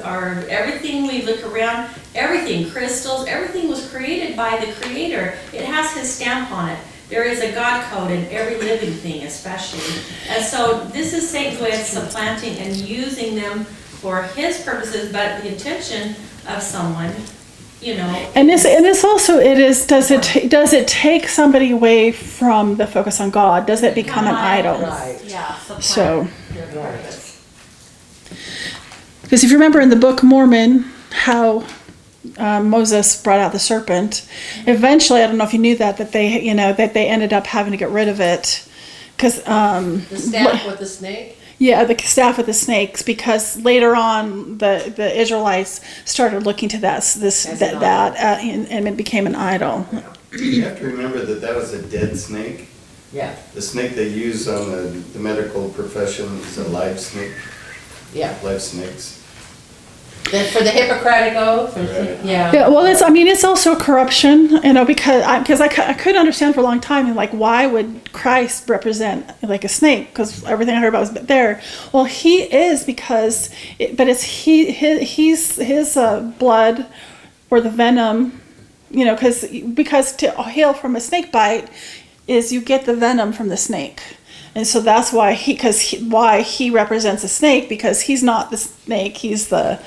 everything we look around, everything, crystals, everything was created by the Creator. It has His stamp on it. There is a God code in every living thing especially. And so this is Satan's way of supplanting and using them for his purposes, but the intention of someone, you know. And this also, does it take somebody away from the focus on God? Does it become an idol? Right. Yeah, supplant So, their purpose. because if you remember in the Book of Mormon, how Moses brought out the serpent, eventually, I don't know if you knew that they ended up having to get rid of it. Because The staff with the snake? yeah, the staff with the snakes, because later on the Israelites started looking to and it became an idol. You have to remember that was a dead snake. Yeah. The snake they use on the medical profession is a live snake, Yeah. live snakes. Then for the Hippocratic Oath, Right. yeah. Yeah, well, it's also corruption, because I couldn't understand for a long time, like, why would Christ represent like a snake? Because everything I heard about was there. Well, he is his blood or the venom, because to heal from a snake bite is you get the venom from the snake. And so that's why he represents a snake, because he's not the snake, he's the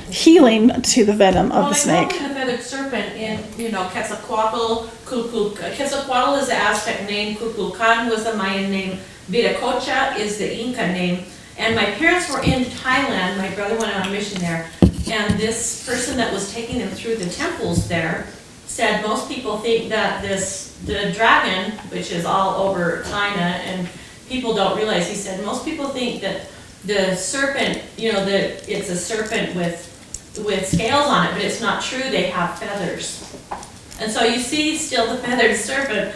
healing to the venom of the snake. Well, they call him the feathered serpent in, Quetzalcoatl. Quetzalcoatl is the Aztec name, Kukulkan was the Mayan name, Viracocha is the Inca name. And my parents were in Thailand, my brother went on a mission there, and this person that was taking them through the temples there said most people think that the dragon, which is all over China, and people don't realize, he said, most people think that the serpent, that it's a serpent with scales on it, but it's not true, they have feathers. And so you see still the feathered serpent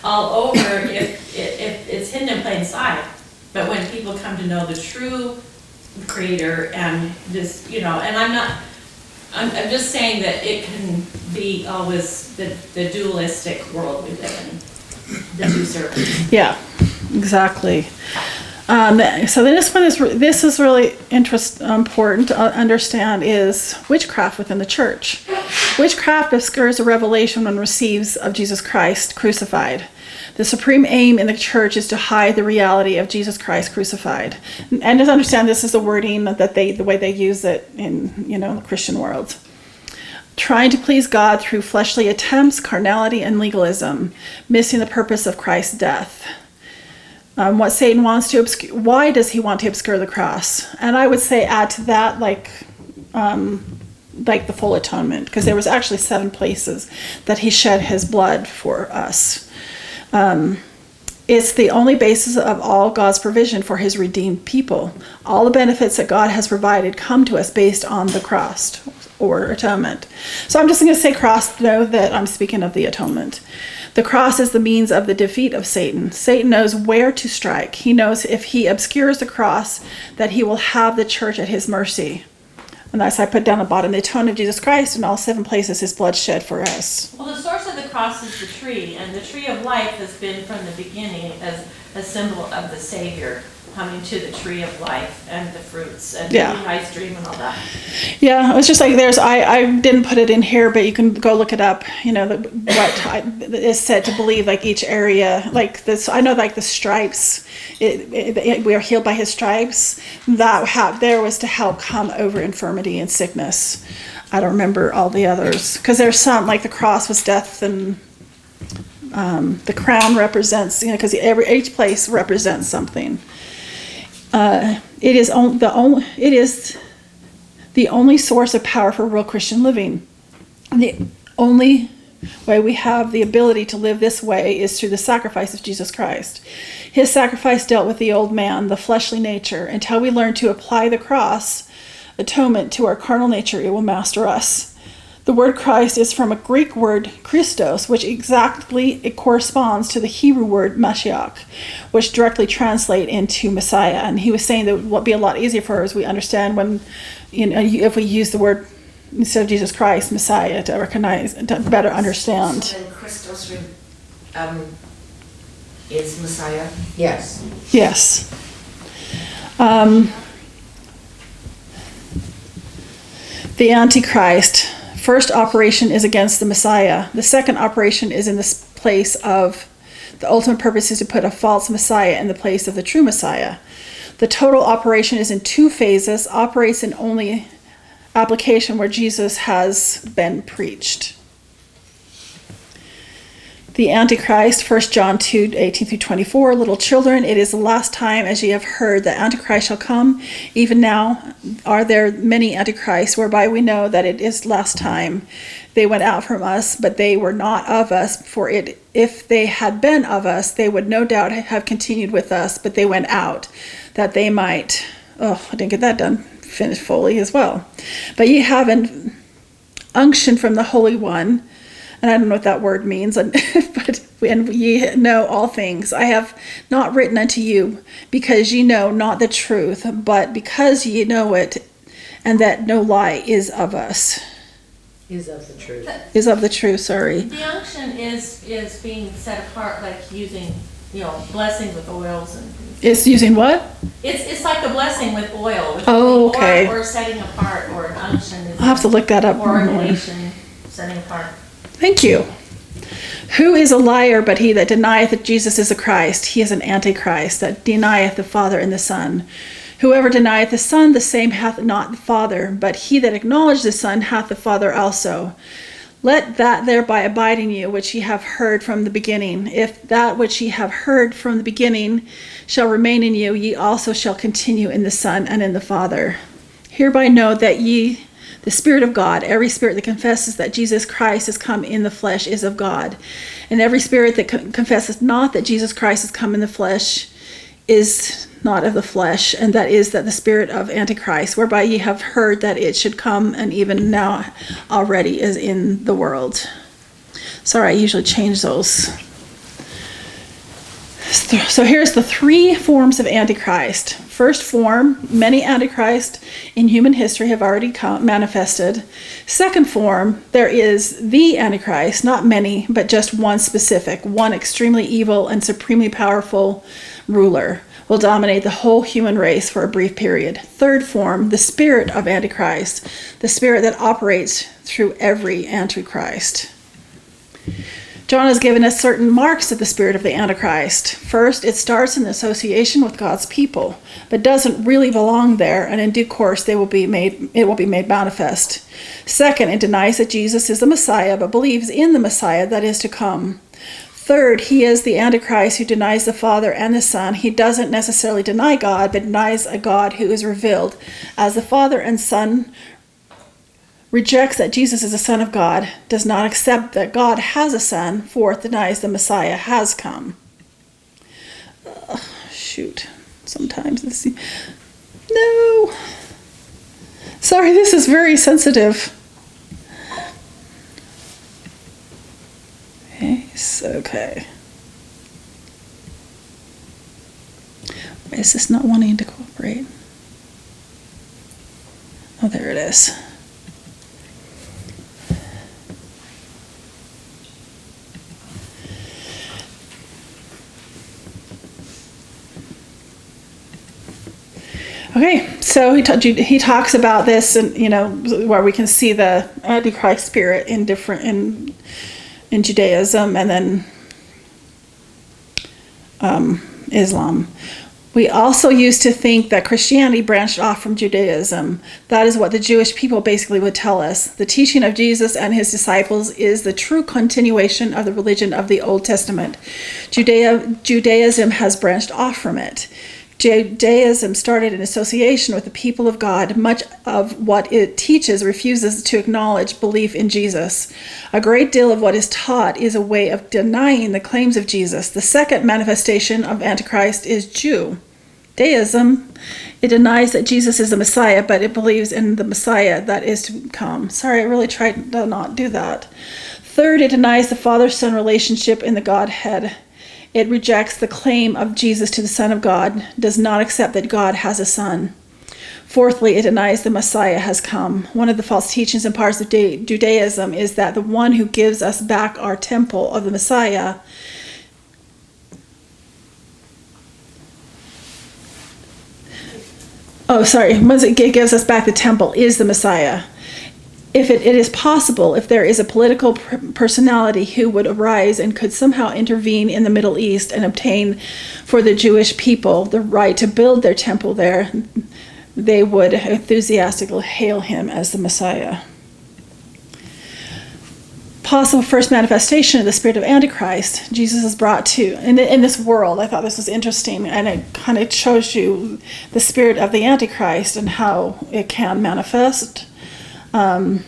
all over if it's hidden in plain sight. But when people come to know the true creator and this, and I'm just saying that it can be always the dualistic world we live in, the two serpents. Yeah, exactly. So this is really important to understand is witchcraft within the church. Witchcraft obscures a revelation one receives of Jesus Christ crucified. The supreme aim in the church is to hide the reality of Jesus Christ crucified. And just understand this is the wording that the way they use it in, the Christian world. Trying to please God through fleshly attempts, carnality, and legalism, missing the purpose of Christ's death. What Satan wants to obscure, why does he want to obscure the cross? And I would say add to that like the full atonement, because there was actually 7 places that he shed his blood for us. It's the only basis of all God's provision for his redeemed people. All the benefits that God has provided come to us based on the cross or atonement. So I'm just going to say cross, know that I'm speaking of the atonement. The cross is the means of the defeat of Satan. Satan knows where to strike. He knows if he obscures the cross that he will have the church at his mercy. And that's I put down the bottom, the atonement of Jesus Christ in all 7 places his blood shed for us. Well, the source of the cross is the tree, and the tree of life has been from the beginning as a symbol of the Savior coming to the tree of life and the fruits and the ice stream and all that. Yeah, it was just like I didn't put it in here, but you can go look it up. What is said to believe, like each area, like this. I know, like the stripes. We are healed by his stripes. There was to help come over infirmity and sickness. I don't remember all the others because there's some like the cross was death and the crown represents because each place represents something. It is the only source of power for real Christian living. The only way we have the ability to live this way is through the sacrifice of Jesus Christ. His sacrifice dealt with the old man, the fleshly nature. Until we learn to apply the cross atonement to our carnal nature, it will master us. The word Christ is from a Greek word Christos, which it corresponds to the Hebrew word Mashiach, which directly translate into Messiah. And he was saying that it would be a lot easier for us, we understand when, if we use the word instead of Jesus Christ, Messiah, to recognize, to better understand. So then Christos is Messiah? Yes. Yes. The Antichrist. First operation is against the Messiah. The second operation is in the place of The ultimate purpose is to put a false Messiah in the place of the true Messiah. The total operation is in 2 phases, operates in only application where Jesus has been preached. The Antichrist, 1 John 2, 18 through 24, little children, it is the last time, as ye have heard, that Antichrist shall come. Even now are there many Antichrists, whereby we know that it is last time. They went out from us, but they were not of us, for if they had been of us, they would no doubt have continued with us, but they went out, that they might, I didn't get that done, finished fully as well. But ye have an unction from the Holy One, and I don't know what that word means, but when ye know all things, I have not written unto you, because ye know not the truth, but because ye know it, and that no lie is of us. Is of the truth. Is of the truth, sorry. The unction is being set apart, like using, blessings with oils and. It's using what? It's like a blessing with oil. With Oh, okay. Or setting apart, or an unction. I'll have to look that up more. Ordination, setting apart. Thank you. Who is a liar but he that denieth that Jesus is the Christ? He is an antichrist that denieth the Father and the Son. Whoever denieth the Son, the same hath not the Father, but he that acknowledgeth the Son hath the Father also. Let that thereby abide in you which ye have heard from the beginning. If that which ye have heard from the beginning shall remain in you, ye also shall continue in the Son and in the Father. Hereby know that ye, the Spirit of God, every spirit that confesses that Jesus Christ is come in the flesh is of God. And every spirit that confesses not that Jesus Christ is come in the flesh is not of the flesh, and that is that the spirit of Antichrist, whereby ye have heard that it should come, and even now already is in the world. Sorry, I usually change those. So here's the 3 forms of Antichrist. First form, many Antichrists in human history have already manifested. Second form, there is the Antichrist, not many, but just one specific, one extremely evil and supremely powerful ruler will dominate the whole human race for a brief period. Third form, the spirit of Antichrist, the spirit that operates through every Antichrist. John has given us certain marks of the spirit of the Antichrist. First, it starts in association with God's people, but doesn't really belong there, and in due course it will be made manifest. Second, it denies that Jesus is the Messiah, but believes in the Messiah that is to come. Third, he is the Antichrist who denies the Father and the Son. He doesn't necessarily deny God, but denies a God who is revealed as the Father and Son. Rejects that Jesus is the Son of God, does not accept that God has a Son. Fourth, denies the Messiah has come. Sometimes this. No. Sorry, this is very sensitive. Okay. Why is this not wanting to cooperate? Oh, there it is. Okay, so he talks about this, and where we can see the Antichrist spirit in Judaism and then Islam. We also used to think that Christianity branched off from Judaism. That is what the Jewish people basically would tell us. The teaching of Jesus and his disciples is the true continuation of the religion of the Old Testament. Judaism has branched off from it. Judaism started in association with the people of God. Much of what it teaches refuses to acknowledge belief in Jesus. A great deal of what is taught is a way of denying the claims of Jesus. The second manifestation of Antichrist is Judaism. It denies that Jesus is the Messiah, but it believes in the Messiah that is to come. Sorry, I really tried to not do that. Third, it denies the Father-Son relationship in the Godhead. It rejects the claim of Jesus to the Son of God, does not accept that God has a son. Fourthly, it denies the Messiah has come. One of the false teachings and parts of Judaism is that the one who gives us back our temple of the Messiah once it gives us back the temple is the Messiah. if it is possible, if there is a political personality who would arise and could somehow intervene in the Middle East and obtain for the Jewish people the right to build their temple there, they would enthusiastically hail him as the Messiah. Possible first manifestation of the spirit of Antichrist, Jesus is brought to in this world. I thought this was interesting, and it kind of shows you the spirit of the Antichrist and how it can manifest. So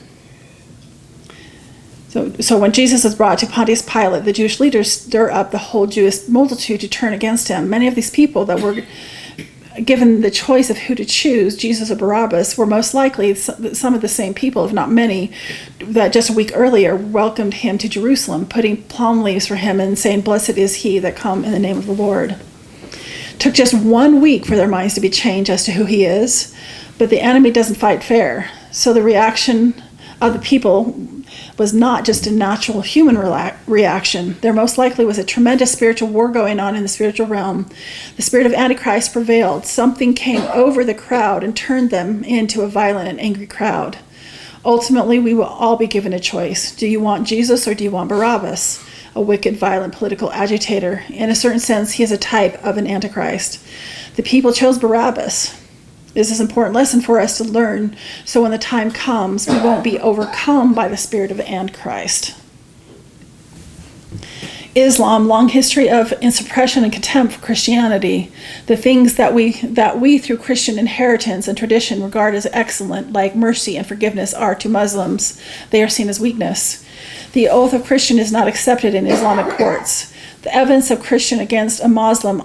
when Jesus is brought to Pontius Pilate, the Jewish leaders stir up the whole Jewish multitude to turn against him. Many of these people that were given the choice of who to choose, Jesus or Barabbas, were most likely some of the same people, if not many, that just a week earlier welcomed him to Jerusalem, putting palm leaves for him and saying, "Blessed is he that come in the name of the Lord." It took just 1 week for their minds to be changed as to who he is, but the enemy doesn't fight fair. So the reaction of the people was not just a natural human reaction. There most likely was a tremendous spiritual war going on in the spiritual realm. The spirit of Antichrist prevailed. Something came over the crowd and turned them into a violent and angry crowd. Ultimately, we will all be given a choice. Do you want Jesus or do you want Barabbas? A wicked, violent political agitator. In a certain sense, he is a type of an Antichrist. The people chose Barabbas. This is an important lesson for us to learn, so when the time comes, we won't be overcome by the spirit of the Antichrist. Islam, long history of suppression and contempt for Christianity. The things that we through Christian inheritance and tradition regard as excellent, like mercy and forgiveness, are to Muslims. They are seen as weakness. The oath of Christian is not accepted in Islamic courts. The evidence of Christian against a Muslim.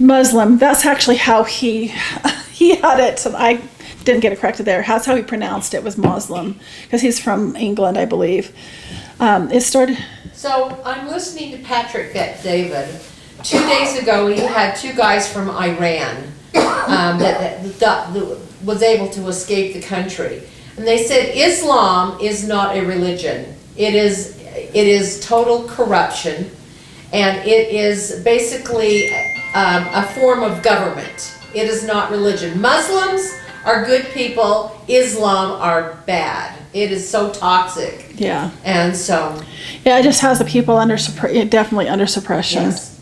Muslim. That's actually how he had it. I didn't get it corrected there. That's how he pronounced it, was Muslim, because he's from England, I believe. It started. So I'm listening to Patrick David. 2 days ago, he had 2 guys from Iran that was able to escape the country, and they said Islam is not a religion. It is total corruption. And it is basically a form of government. It is not religion. Muslims are good people. Islam are bad. It is so toxic. Yeah. And so. Yeah, it just has the people definitely under suppression. Yes.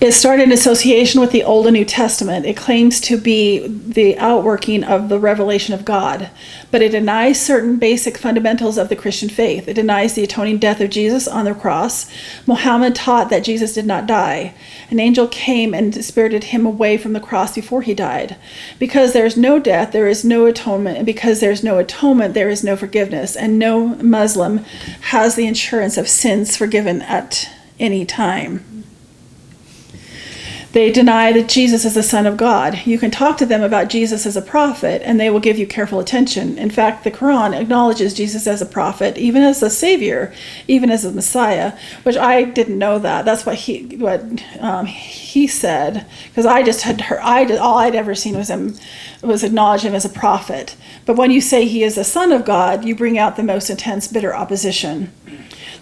It started in association with the Old and New Testament. It claims to be the outworking of the revelation of God, but it denies certain basic fundamentals of the Christian faith. It denies the atoning death of Jesus on the cross. Muhammad taught that Jesus did not die. An angel came and spirited him away from the cross before he died. Because there is no death, there is no atonement, and because there is no atonement, there is no forgiveness, and no Muslim has the assurance of sins forgiven at any time. They deny that Jesus is the Son of God. You can talk to them about Jesus as a prophet, and they will give you careful attention. In fact, the Quran acknowledges Jesus as a prophet, even as a savior, even as a Messiah, which I didn't know that. That's what he said, because I just had heard. All I'd ever seen was acknowledge him as a prophet. But when you say he is the Son of God, you bring out the most intense, bitter opposition.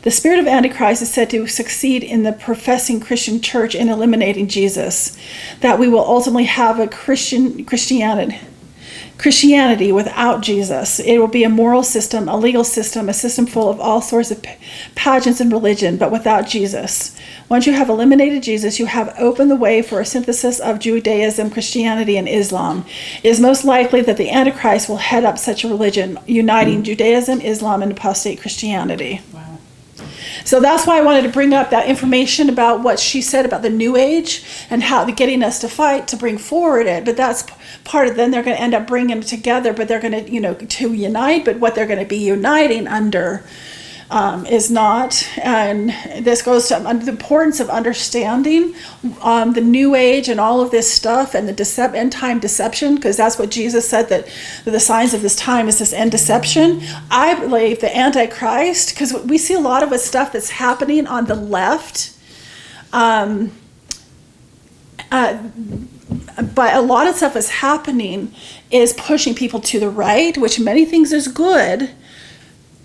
The spirit of Antichrist is said to succeed in the professing Christian church in eliminating Jesus, that we will ultimately have a Christianity without Jesus. It will be a moral system, a legal system, a system full of all sorts of pageants and religion, but without Jesus. Once you have eliminated Jesus, you have opened the way for a synthesis of Judaism, Christianity, and Islam. It is most likely that the Antichrist will head up such a religion, uniting Judaism, Islam, and apostate Christianity. Wow. So that's why I wanted to bring up that information about what she said about the New Age and how they're getting us to fight to bring forward it. But that's part of, then they're going to end up bringing it together, but they're going to, to unite, but what they're going to be uniting under is not. And this goes to the importance of understanding the New Age and all of this stuff and the end time deception, because that's what Jesus said, that the signs of this time is this end deception. I believe the Antichrist, because we see a lot of the stuff that's happening on the left, but a lot of stuff is happening is pushing people to the right, which many things is good,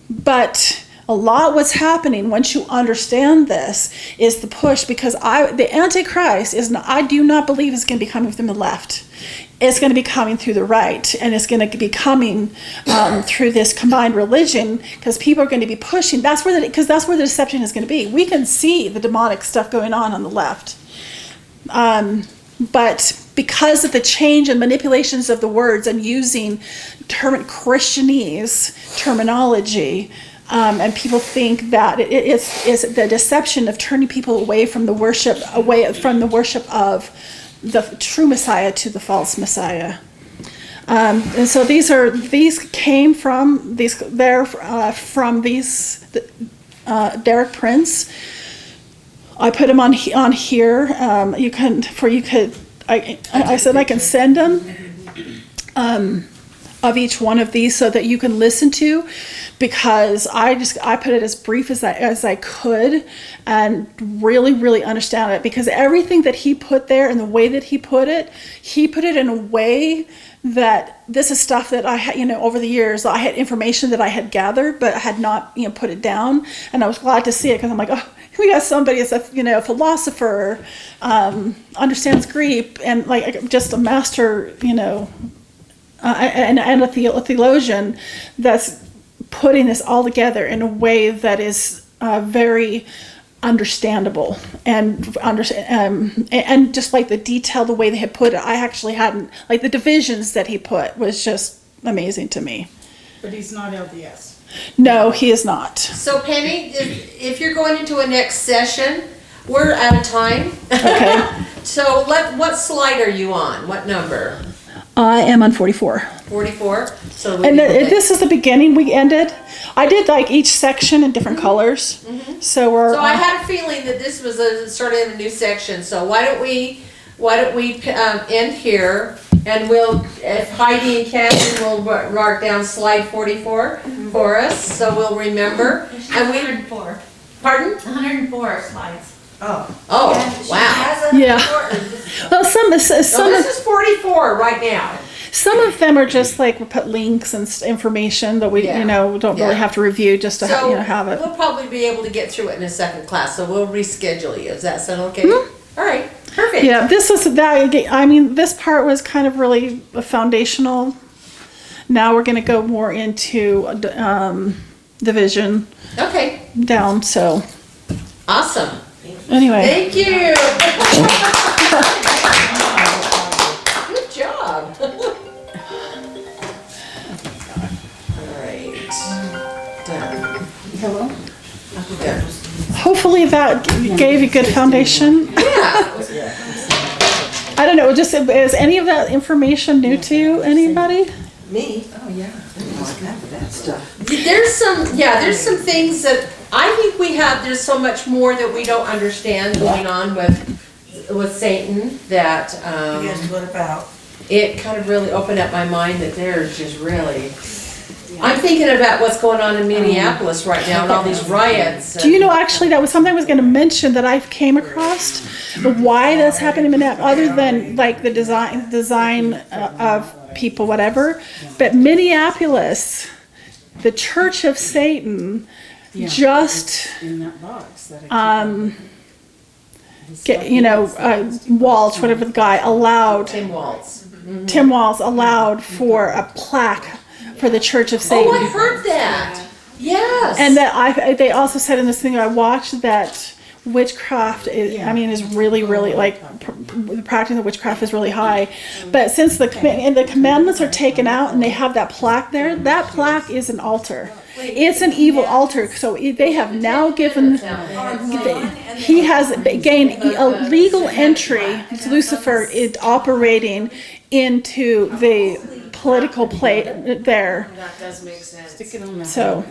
but A lot what's happening once you understand this is the push, because the Antichrist I do not believe is going to be coming from the left. It's going to be coming through the right, and it's going to be coming through this combined religion, because people are going to be pushing. That's where the deception is going to be. We can see the demonic stuff going on the left, but because of the change and manipulations of the words and using Christianese terminology, and people think that it's the deception of turning people away from the worship of the true Messiah to the false Messiah. And so these came from Derek Prince. I put them on here. I said I can send them of each one of these so that you can listen to, because I put it as brief as I could and really understand it, because everything that he put there and the way that he put it in a way that this is stuff that I had, over the years, I had information that I had gathered, but I had not, put it down. And I was glad to see it, because I'm like, oh, we got somebody as a philosopher, understands Greek, and like just a master, and a theologian that's putting this all together in a way that is very understandable, and just like the detail, the way they had put it, I actually hadn't, like the divisions that he put was just amazing to me. But he's not LDS. No, he is not. So Penny, if you're going into a next session, we're out of time. Okay. So what slide are you on? What number? I am on 44. 44? This is the beginning. We ended. I did like each section in different colors. Mm-hmm. So I had a feeling that this was starting a new section. So why don't we end here, and if Heidi and Kathy will mark down slide 44 for us, so we'll remember. And 104. Pardon? 104 slides. Oh, wow. Yeah. Well, some this is 44 right now. Some of them are just like we put links and information that we don't really have to review, just to have it. We'll probably be able to get through it in a second class, so we'll reschedule you. Does that sound okay? Mm-hmm. All right, perfect. Yeah, this was that. I mean, this part was kind of really foundational. Now we're going to go more into division. Okay. Down. So. Awesome. Anyway. Thank you. Good job. All right. Done. Hello. Done. Hopefully that gave you good foundation. Yeah. I don't know. Is any of that information new to anybody? Me? Oh, yeah. That stuff. There's some things that I think there's so much more that we don't understand going on with Satan that Yes, what about? It kind of really opened up my mind that there's just really. I'm thinking about what's going on in Minneapolis right now and all these riots. Do you know, actually, that was something I was going to mention that I came across, why that's happening in Minneapolis, other than like the design of people, whatever. But Minneapolis, the Church of Satan, just in that box that Waltz, whatever the guy allowed. Tim Waltz. Mm-hmm. Tim Waltz allowed for a plaque for the Church of Satan. Oh, I heard that. Yes. And that they also said in this thing I watched that witchcraft is really like the practice of witchcraft is really high. But since the commandments are taken out and they have that plaque there, that plaque is an altar. It's an evil altar. So they have now given. He has gained a legal entry. Lucifer is operating into the political play there. That does make sense. So.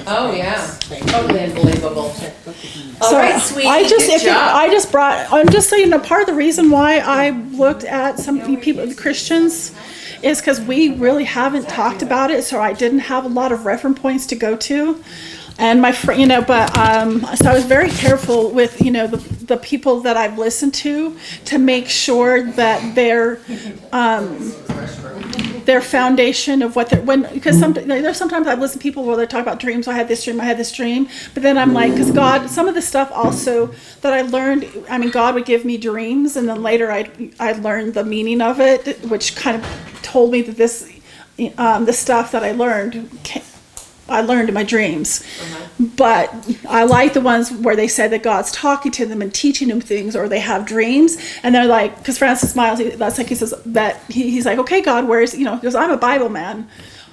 Oh yeah, totally unbelievable. All So right, sweetie, I'm just saying, part of the reason why I looked at some people, the Christians, is because we really haven't talked about it. So I didn't have a lot of reference points to go to. And my friend, so I was very careful with, the people that I've listened to make sure that they're, their foundation of what they're, because there's sometimes I listen to people where they talk about dreams. I had this dream, but then I'm like, because God, some of the stuff also that I learned, I mean, God would give me dreams, and then later I learned the meaning of it, which kind of told me that this, the stuff that I learned in my dreams. But I like the ones where they said that God's talking to them and teaching them things, or they have dreams and they're like, because Francis smiles, that's like he says that he's like, okay, God, where's, he goes, I'm a Bible man.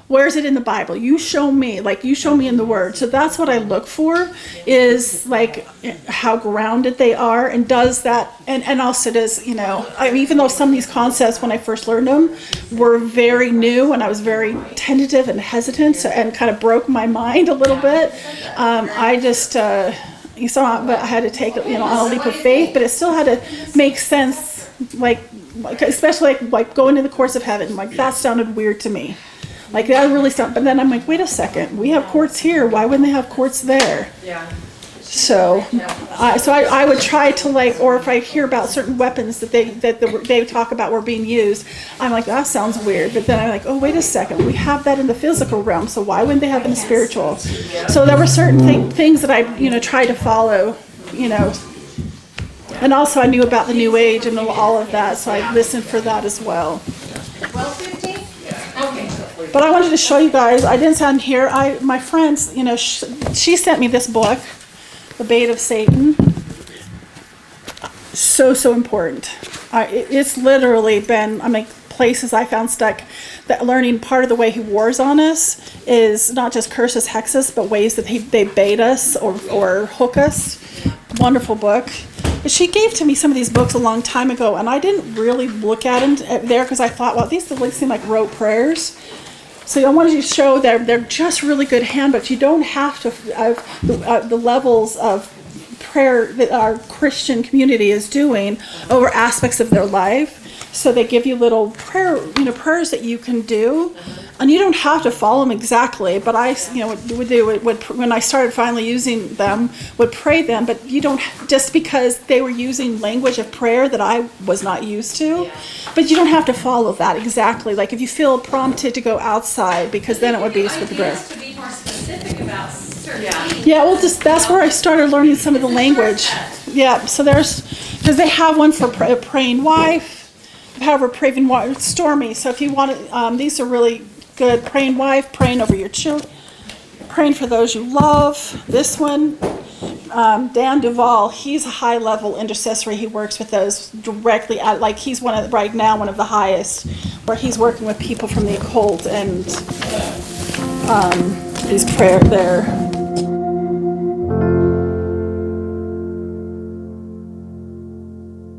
Where's it in the Bible? You show me, you show me in the Word. So that's what I look for, is like how grounded they are, and does that, and also does, even though some of these concepts when I first learned them were very new and I was very tentative and hesitant, and kind of broke my mind a little bit, I just, but I had to take it, on a leap of faith, but it still had to make sense, especially like going to the courts of heaven, that sounded weird to me. That really sounded, but then I'm like, wait a second, we have courts here, why wouldn't they have courts there? Yeah. So I would try to or if I hear about certain weapons that they talk about were being used, I'm like, that sounds weird. But then I'm like, oh, wait a second, we have that in the physical realm, so why wouldn't they have it in the spiritual? So there were certain things that I try to follow, and also I knew about the New Age and all of that, so I listened for that as well. 12:15? Okay. But I wanted to show you guys, I didn't sound here, my friends, she sent me this book, The Bait of Satan. So important. It's literally been, places I found stuck, that learning part of the way he wars on us is not just curses, hexes, but ways that they bait us or hook us. Wonderful book. But she gave to me some of these books a long time ago, and I didn't really look at them there because I thought, well, these seem like rote prayers. So I wanted to show that they're just really good handbooks. You don't have to have the levels of prayer that our Christian community is doing over aspects of their life. So they give you little prayers that you can do, and you don't have to follow them exactly. But I, when I started finally using them, would pray them. But you don't, just because they were using language of prayer that I was not used to. But you don't have to follow that exactly. Like if you feel prompted to go outside, because then it would be with the prayer. To be more specific about certain things. Yeah, well, that's where I started learning some of the language. Yeah, so because they have one for a praying wife. However, praying wife, Stormy. So if you want to, these are really good. Praying wife, praying over your children, praying for those you love. This one, Dan Duvall, he's a high-level intercessory. He works with those directly at, he's one of the highest, where he's working with people from the occult and these prayer there.